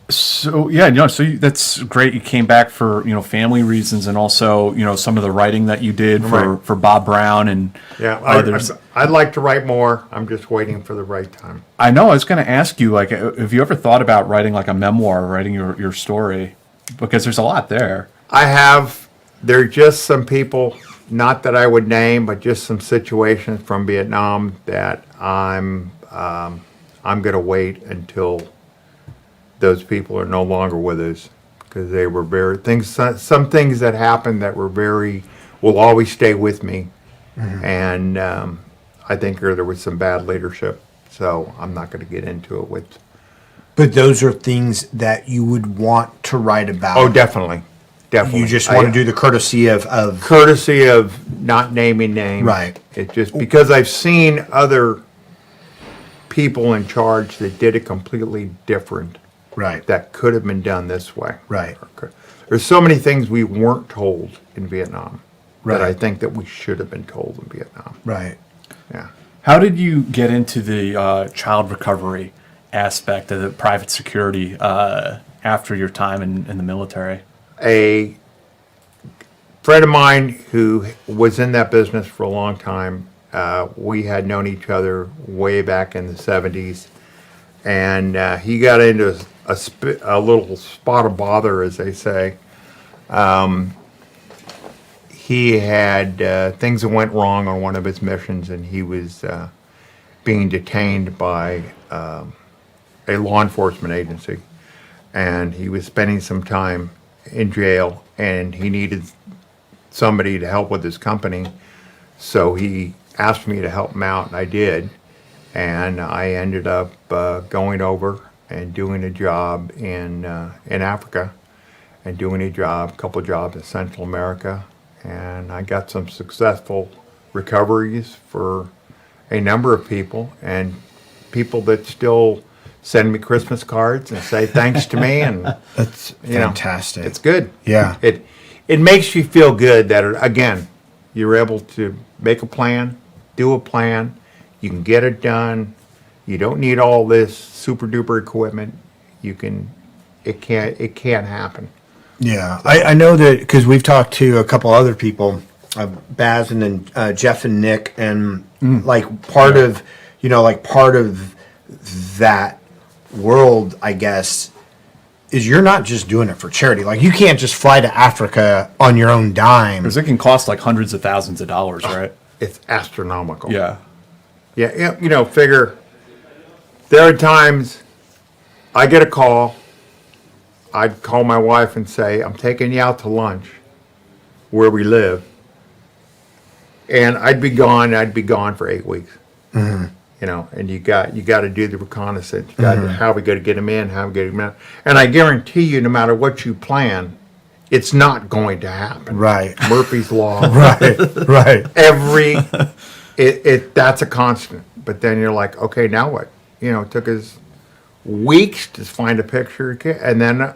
So that's great. You came back for family reasons, and also some of the writing that you did for Bob Brown and others. I'd like to write more. I'm just waiting for the right time. I know. I was going to ask you, have you ever thought about writing like a memoir, writing your story? Because there's a lot there. I have. There are just some people, not that I would name, but just some situations from Vietnam that I'm going to wait until those people are no longer with us, because they were some things that happened that will always stay with me. And I think there was some bad leadership, so I'm not going to get into it with. But those are things that you would want to write about. Oh, definitely. You just want to do the courtesy of not naming names. Right. It's just because I've seen other people in charge that did it completely different. Right. That could have been done this way. Right. There's so many things we weren't told in Vietnam that I think that we should have been told in Vietnam. Right. Yeah. How did you get into the child recovery aspect of the private security after your time in the military? A friend of mine who was in that business for a long time, we had known each other way back in the 70s, and he got into a little spot of bother, as they say. He had things that went wrong on one of his missions, and he was being detained by a law enforcement agency, and he was spending some time in jail, and he needed somebody to help with his company, so he asked me to help him out, and I did, and I ended up going over and doing a job in Africa, and doing a couple of jobs in Central America, and I got some successful recoveries for a number of people, and people that still send me Christmas cards and say thanks to me, and that's fantastic. It's good. Yeah. It makes you feel good that, again, you're able to make a plan, do a plan, you can get it done. You don't need all this super duper equipment. It can't happen. Yeah, I know that because we've talked to a couple other people, Baz and then Jeff and Nick, and part of that world, I guess, is you're not just doing it for charity. Like, you can't just fly to Africa on your own dime. Because it can cost like hundreds of thousands of dollars, right? It's astronomical. Yeah. Yeah, figure there are times I get a call. I'd call my wife and say, I'm taking you out to lunch where we live. And I'd be gone for 8 weeks. Mm-hmm. and you got to do the reconnaissance. You got to, how we got to get them in, how we get them out. And I guarantee you, no matter what you plan, it's not going to happen. Right. Murphy's Law. Right. Right. That's a constant. But then you're like, okay, now what? It took us weeks to find a picture of the kid. And then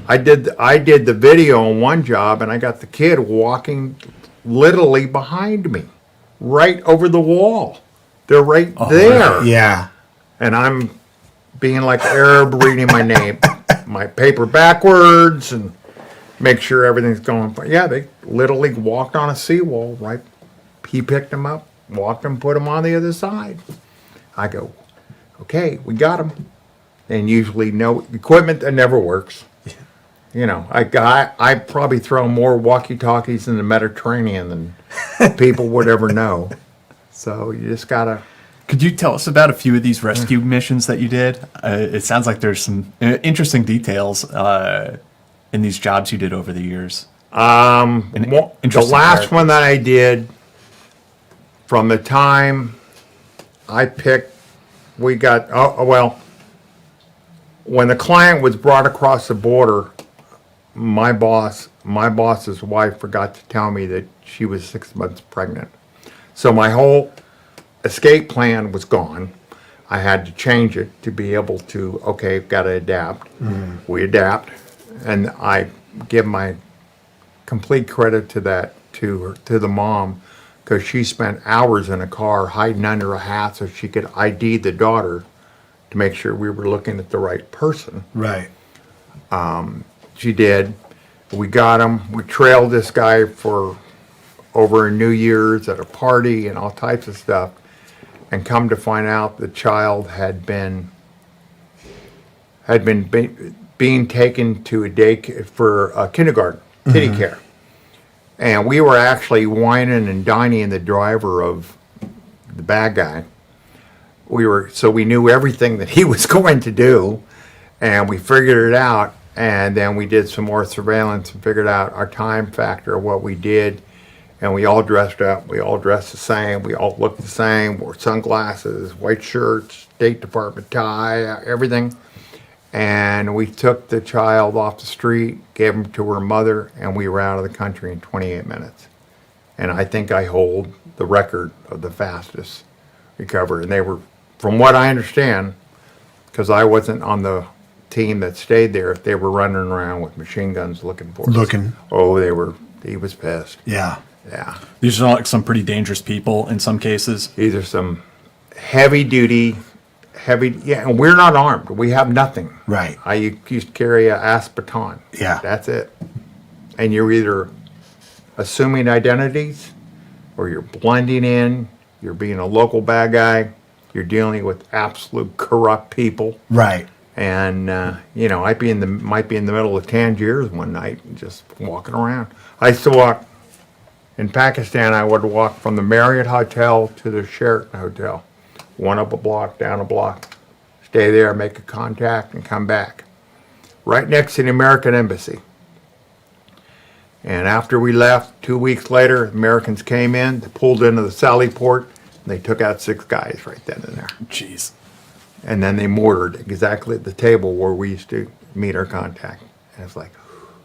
I did the video on one job, and I got the kid walking literally behind me, right over the wall. They're right there. Yeah. And I'm being like Arab, reading my name, my paper backwards, and make sure everything's going. But yeah, they literally walked on a seawall, right? He picked them up, walked them, put them on the other side. I go, okay, we got them. And usually no equipment that never works. I probably throw more walkie-talkies in the Mediterranean than people would ever know. So you just gotta. Could you tell us about a few of these rescue missions that you did? It sounds like there's some interesting details in these jobs you did over the years. The last one that I did, from the time I picked, we got, when the client was brought across the border, my boss's wife forgot to tell me that she was 6 months pregnant. So my whole escape plan was gone. I had to change it to be able to, okay, got to adapt. We adapt, and I give my complete credit to that, to the mom, because she spent hours in a car hiding under a hat so she could ID the daughter to make sure we were looking at the right person. Right. She did. We got him. We trailed this guy for over New Year's at a party and all types of stuff, and come to find out the child had been being taken to a for a kindergarten, kitty care. And we were actually whining and dining the driver of the bad guy. So we knew everything that he was going to do, and we figured it out. And then we did some more surveillance and figured out our time factor of what we did. And we all dressed up. We all dressed the same. We all looked the same. Wore sunglasses, white shirts, State Department tie, everything. And we took the child off the street, gave him to her mother, and we were out of the country in 28 minutes. And I think I hold the record of the fastest recovery. And they were, from what I understand, because I wasn't on the team that stayed there, they were running around with machine guns looking for us. Oh, he was pissed. Yeah. Yeah. These are like some pretty dangerous people in some cases. These are some heavy duty, and we're not armed. We have nothing. Right. I used to carry a ass baton. Yeah. That's it. And you're either assuming identities, or you're blending in, you're being a local bad guy, you're dealing with absolute corrupt people. Right. And, might be in the middle of Tangiers one night and just walking around. I used to walk, in Pakistan, I would walk from the Marriott Hotel to the Sheraton Hotel. One up a block, down a block. Stay there, make a contact, and come back. Right next to the American Embassy. And after we left, 2 weeks later, Americans came in, they pulled into the Sally Port, and they took out 6 guys right then and there. Jeez. And then they mortared exactly at the table where we used to meet our contact. And it's like,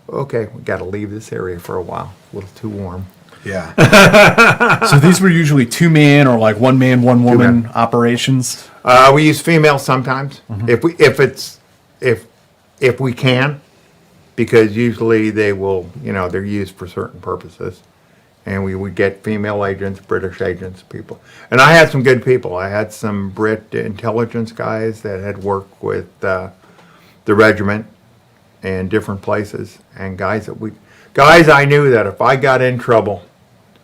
okay, we got to leave this area for a while. A little too warm. Yeah. So these were usually 2-man or like 1-man, 1-woman 2-man. operations. We use females sometimes if we can, because usually they will, they're used for certain purposes. And we would get female agents, British agents, people. And I had some good people. I had some Brit intelligence guys that had worked with the regiment and different places, and guys I knew that if I got in trouble,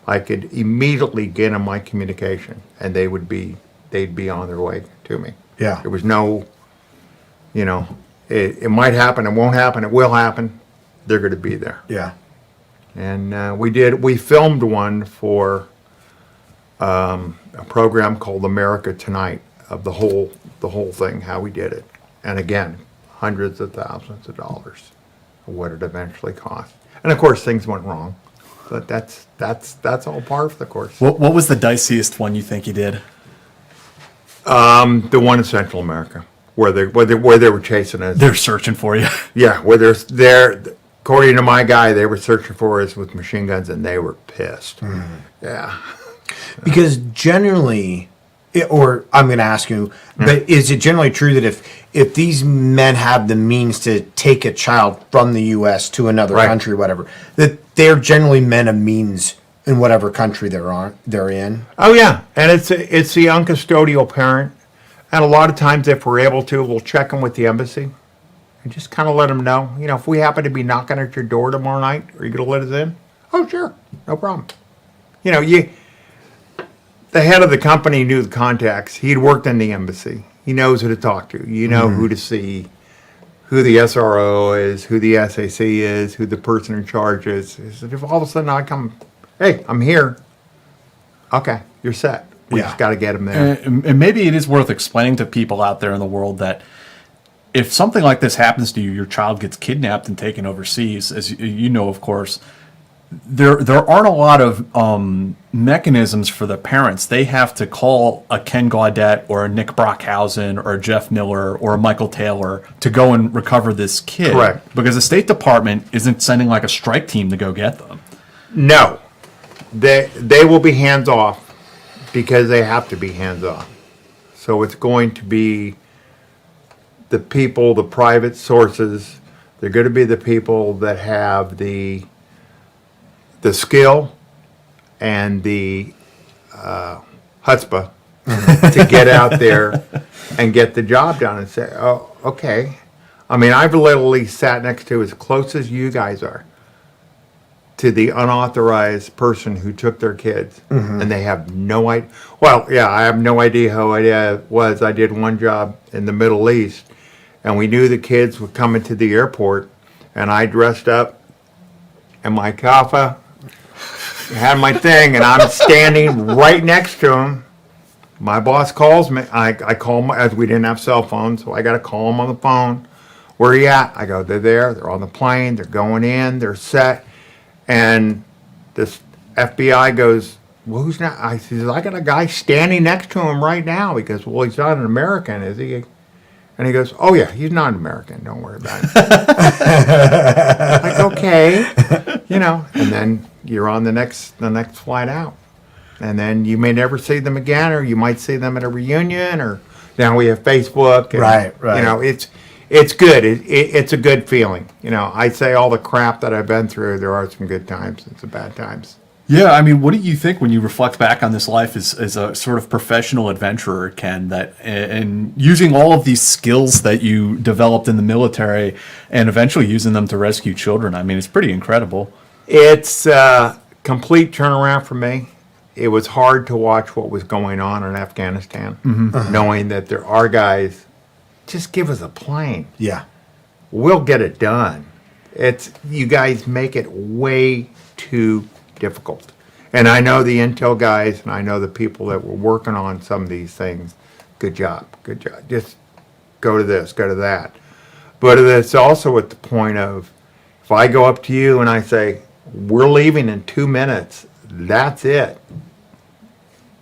I could immediately get them my communication, and they'd be on their way to me. Yeah. There was no, it might happen, it won't happen, it will happen. They're going to be there. Yeah. And we filmed one for a program called America Tonight, of the whole thing, how we did it. And again, hundreds of thousands of dollars of what it eventually cost. And of course, things went wrong, but that's all par for the course. What was the diciest one you think you did? The one in Central America, where they were chasing us. They're searching for you. Yeah, where according to my guy, they were searching for us with machine guns, and they were pissed. Yeah. Because generally, or I'm going to ask you, but is it generally true that if these men have the means to take a child from the U.S. to another Right. country, whatever, that they're generally men of means in whatever country they're in? Oh yeah, and it's the uncustodial parent, and a lot of times, if we're able to, we'll check them with the embassy, and just kind of let them know, if we happen to be knocking at your door tomorrow night, are you going to let us in? Oh sure, no problem. The head of the company knew the contacts. He'd worked in the embassy. He knows who to talk to. You know who to see, who the SRO is, who the SAC is, who the person in charge is. He said, if all of a sudden I come, hey, I'm here. Okay, you're set. We Yeah. just got to get him there. And maybe it is worth explaining to people out there in the world that if something like this happens to you, your child gets kidnapped and taken overseas, as you know, of course, there aren't a lot of mechanisms for the parents. They have to call a Ken Gaudet or a Nick Brockhausen or a Jeff Miller or a Michael Taylor to go and recover this kid. Correct. Because the State Department isn't sending like a strike team to go get them. No, they will be hands off because they have to be hands off. So it's going to be the people, the private sources. They're going to be the people that have the skill and the chutzpah to get out there and get the job done and say, oh, okay. I mean, I've literally sat next to, as close as you guys are, to the unauthorized person who took their kids, and they have no idea. Well, yeah, I have no idea how it was. I did one job in the Middle East, and we knew the kids were coming to the airport, and I dressed up in my kaffa, had my thing, and I'm standing right next to him. My boss calls me. I call him, as we didn't have cell phones, so I got to call him on the phone. Where are you at? I go, they're there. They're on the plane. They're going in. They're set. And this FBI goes, well, who's not? I says, I got a guy standing next to him right now. He goes, well, he's not an American, is he? And he goes, oh yeah, he's not an American. Don't worry about it. Like, okay, and then you're on the next flight out, and then you may never see them again, or you might see them at a reunion, or now we have Facebook. And, Right. It's good. It's a good feeling. I say all the crap that I've been through. There are some good times and some bad times. Yeah, I mean, what do you think when you reflect back on this life as a sort of professional adventurer, Ken, that and using all of these skills that you developed in the military and eventually using them to rescue children? I mean, it's pretty incredible. It's a complete turnaround for me. It was hard to watch what was going on in Afghanistan, knowing that there are guys, just give us a plane. Yeah. We'll get it done. You guys make it way too difficult. And I know the intel guys, and I know the people that were working on some of these things. Good job. Just go to this, go to that. But it's also at the point of, if I go up to you and I say, we're leaving in 2 minutes, that's it.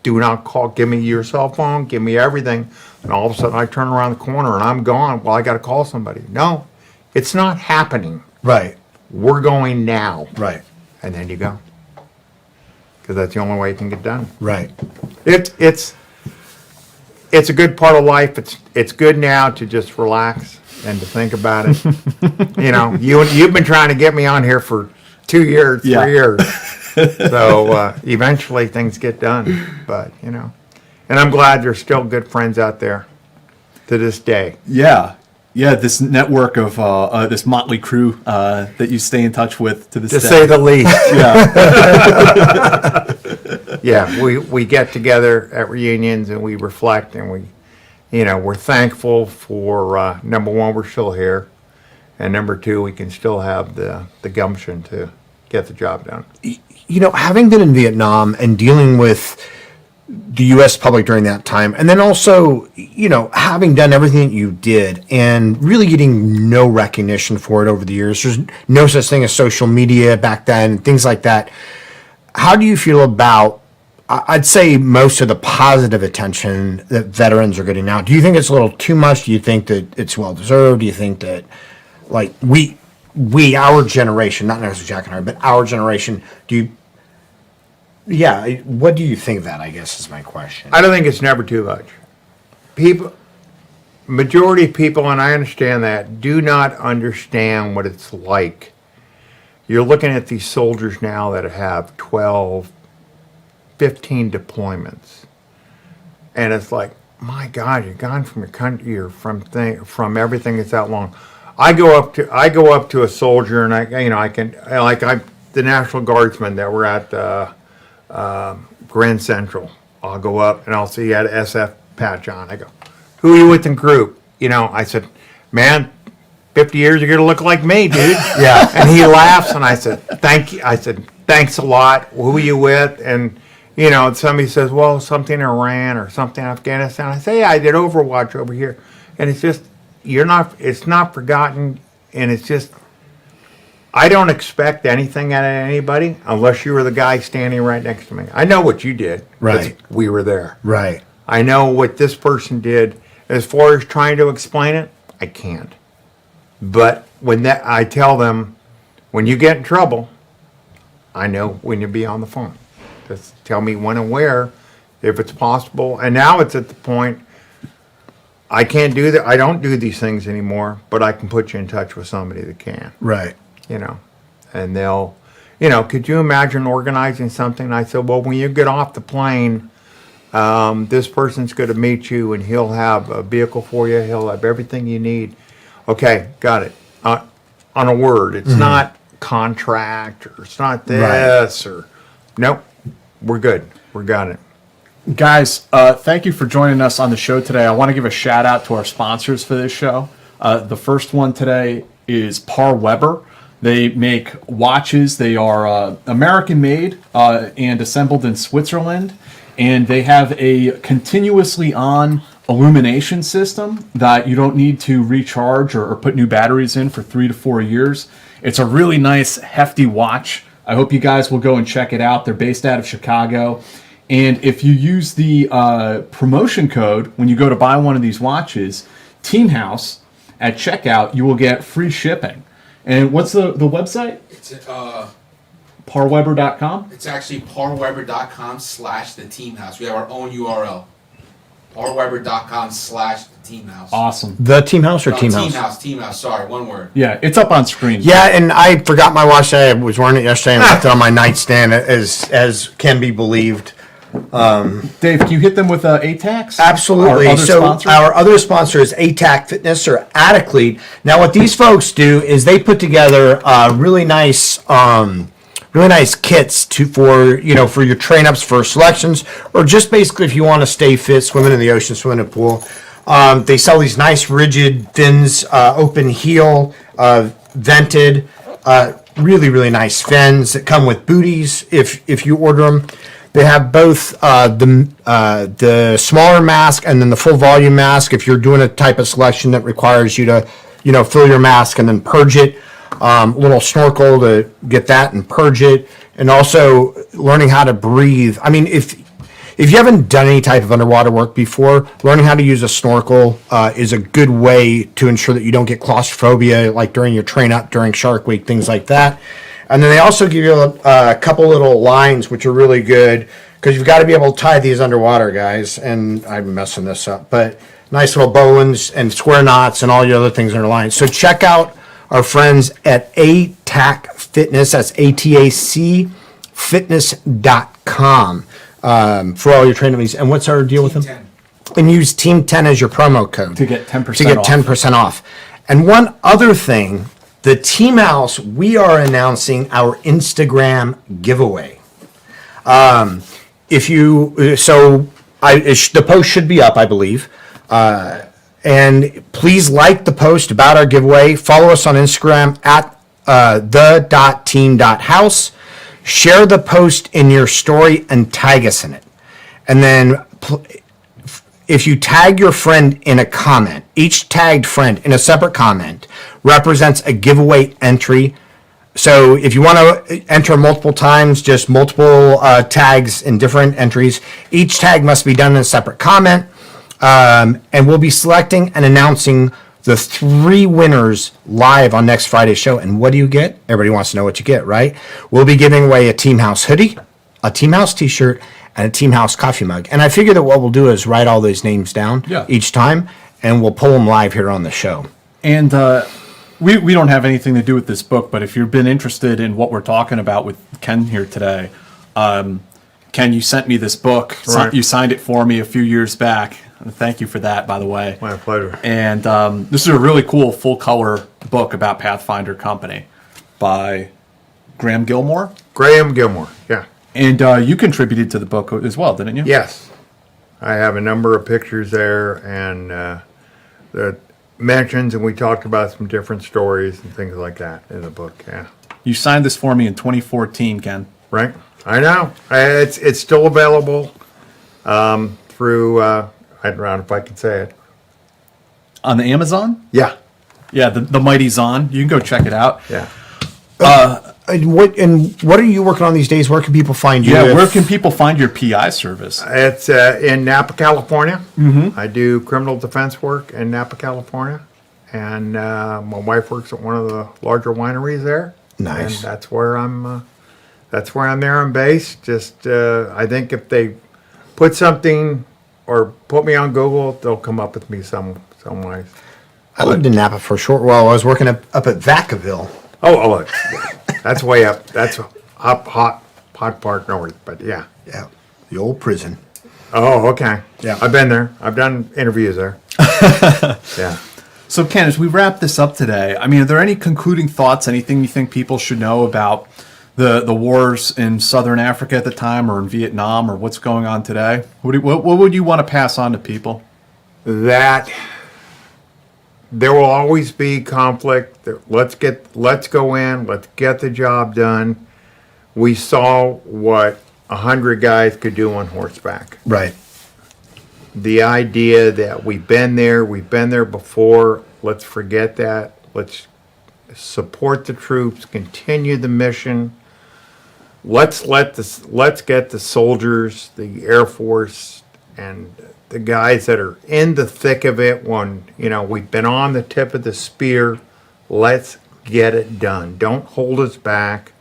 Do not call, give me your cell phone, give me everything. And all of a sudden I turn around the corner and I'm gone. Well, I got to call somebody. No, it's not happening. Right. We're going now. Right. And then you go. Because that's the only way it can get done. Right. It's a good part of life. It's good now to just relax and to think about it. You've been trying to get me on here for 2 years, 3 years. So eventually things get done. But, and I'm glad there's still good friends out there to this day. Yeah. Yeah, this network of this motley crew that you stay in touch with to this day. To say the least. Yeah. Yeah, we get together at reunions and we reflect and we're thankful for, number one, we're still here. And number two, we can still have the gumption to get the job done. Having been in Vietnam and dealing with the U.S. public during that time, and then also, having done everything that you did and really getting no recognition for it over the years, there's no such thing as social media back then, things like that. How do you feel about I'd say most of the positive attention that veterans are getting now. Do you think it's a little too much? Do you think that it's well deserved? Do you think that, like, our generation, not necessarily Jack and I, but our generation, what do you think of that, I guess, is my question. I don't think it's never too much. Majority of people, and I understand that, do not understand what it's like. You're looking at these soldiers now that have 12, 15 deployments. And it's like, my God, you're gone from your country, you're from everything that's that long. I go up to a soldier, and the National Guardsmen that were at Grand Central. I'll go up and I'll see he had an SF patch on. I go, who are you with in group? I said, man, 50 years you're gonna look like me, dude. Yeah. And he laughs, and I said, thank you. I said, thanks a lot. Who are you with? And somebody says, well, something in Iran or something in Afghanistan. I say, yeah, I did Overwatch over here. And it's just, it's not forgotten, and it's just, I don't expect anything out of anybody unless you were the guy standing right next to me. I know what you did. Right. We were there. Right. I know what this person did. As far as trying to explain it, I can't. But I tell them, when you get in trouble, I know when you be on the phone. Just tell me when and where, if it's possible. And now it's at the point, I can't do that. I don't do these things anymore, but I can put you in touch with somebody that can. Right. And they'll, could you imagine organizing something? I said, well, when you get off the plane, this person's going to meet you, and he'll have a vehicle for you. He'll have everything you need. Okay, got it. On a word. It's not contract, or it's not this, or nope. We're good. We got it. Guys, thank you for joining us on the show today. I want to give a shout out to our sponsors for this show. The first one today is Par Weber. They make watches. They are American made and assembled in Switzerland. And they have a continuously on illumination system that you don't need to recharge or put new batteries in for 3 to 4 years. It's a really nice, hefty watch. I hope you guys will go and check it out. They're based out of Chicago. And if you use the promotion code when you go to buy one of these watches, Teamhouse, at checkout, you will get free shipping. And what's the website? It's parweber.com? It's actually parweber.com/the Teamhouse. We have our own URL. parweber.com/the Teamhouse. Awesome. The Team House or Team House? Teamhouse, sorry, one word. Yeah, it's up on screen. Yeah, and I forgot my watch. I was wearing it yesterday and left it on my nightstand, as can be believed. Dave, can you hit them with A-TACs? Absolutely. Our other sponsor? Our other sponsor is A-TAC Fitness, or A-TAC. Now, what these folks do is they put together really nice kits for your train ups, for selections, or just basically if you want to stay fit, swimming in the ocean, swimming in a pool. They sell these nice rigid fins, open heel, vented, really, really nice fins that come with booties if you order them. They have both the smaller mask and then the full volume mask if you're doing a type of selection that requires you to, fill your mask and then purge it. Little snorkel to get that and purge it. And also learning how to breathe. I mean, if you haven't done any type of underwater work before, learning how to use a snorkel is a good way to ensure that you don't get claustrophobia, like during your train up, during Shark Week, things like that. And then they also give you a couple little lines, which are really good, because you've got to be able to tie these underwater, guys. And I'm messing this up, but nice little bowlines and square knots and all the other things in their lines. So check out our friends at A-TAC Fitness. That's ATAC Fitness.com for all your training needs. And what's our deal with them? 10. And use Team 10 as your promo code To get 10% to get off. 10% off. And one other thing, the Team House, we are announcing our Instagram giveaway. The post should be up, I believe. And please like the post about our giveaway. Follow us on Instagram at the.team.house. Share the post in your story and tag us in it. And then if you tag your friend in a comment, each tagged friend in a separate comment represents a giveaway entry So if you want to enter multiple times, just multiple tags in different entries. Each tag must be done in a separate comment. And we'll be selecting and announcing the 3 winners live on next Friday's show. And what do you get? Everybody wants to know what you get, right? We'll be giving away a Team House hoodie, a Team House t-shirt, and a Team House coffee mug. And I figure that what we'll do is write all those names down each time, and we'll pull them live here on the show. And we don't have anything to do with this book, but if you've been interested in what we're talking about with Ken here today, Ken, you sent me this book. Right. You signed it for me a few years back. Thank you for that, by the way. My pleasure. And this is a really cool full-color book about Pathfinder Company by Graham Gilmore. Graham Gilmore, yeah. And you contributed to the book as well, didn't you? Yes. I have a number of pictures there and the mentions, and we talked about some different stories and things like that in the book, yeah. You signed this for me in 2014, Ken. Right? I know. It's still available through, I don't know if I can say it. On the Amazon? Yeah. Yeah, the Mighty Zon. You can go check it out. Yeah. And what are you working on these days? Where can people find you? Yeah, where can people find your PI service? It's in Napa, California. Mm-hmm. I do criminal defense work in Napa, California. And my wife works at one of the larger wineries there. Nice. And that's where I'm there on base. Just, I think if they put something or put me on Google, they'll come up with me some ways. I lived in Napa for a short while. I was working up at Vacaville. Oh, look. That's way up. That's up hot part north, but yeah. Yeah, the old prison. Oh, okay. Yeah. I've been there. I've done interviews there. Yeah. So, Ken, as we wrap this up today, I mean, are there any concluding thoughts, anything you think people should know about the wars in Southern Africa at the time or in Vietnam or what's going on today? What would you want to pass on to people? That there will always be conflict. Let's go in, let's get the job done. We saw what 100 guys could do on horseback. Right. The idea that we've been there before, let's forget that. Let's support the troops, continue the mission. Let's get the soldiers, the Air Force, and the guys that are in the thick of it when, we've been on the tip of the spear. Let's get it done. Don't hold us back.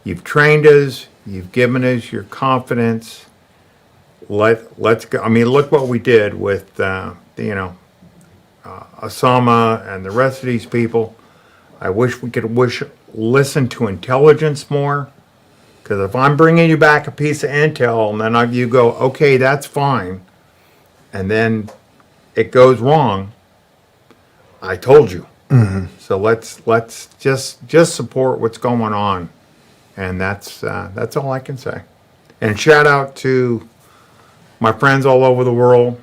You've trained us. You've given us your confidence. Let's go. I mean, look what we did with, Osama and the rest of these people. I wish we could listen to intelligence more. Because if I'm bringing you back a piece of intel and then you go, okay, that's fine, and then it goes wrong, I told you. Mm-hmm. So let's just support what's going on, and that's all I can say. And shout out to my friends all over the world,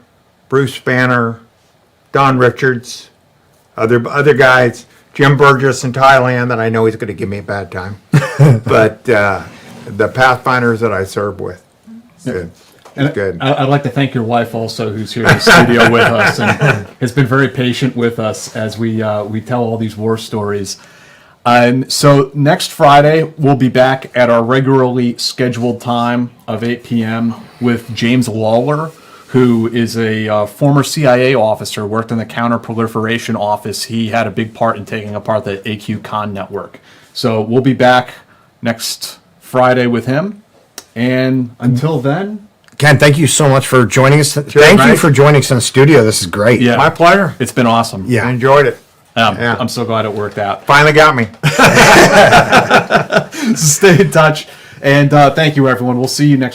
Bruce Spanner, Don Richards, other guys, Jim Burgess in Thailand that I know he's going to give me a bad time, but the Pathfinders that I serve with. Good. And good. I'd like to thank your wife also, who's here in the studio with us and has been very patient with us as we tell all these war stories. So next Friday, we'll be back at our regularly scheduled time of 8 p.m. with James Lawler, who is a former CIA officer, worked in the counter-proliferation office. He had a big part in taking apart the AQ Con network. So we'll be back next Friday with him. And until then... Ken, thank you so much for joining us. Thank you for joining us in the studio. This is great. Yeah, my pleasure. It's been awesome. Yeah. I enjoyed it. Yeah. I'm so glad it worked out. Finally got me. Stay in touch. And thank you, everyone. We'll see you next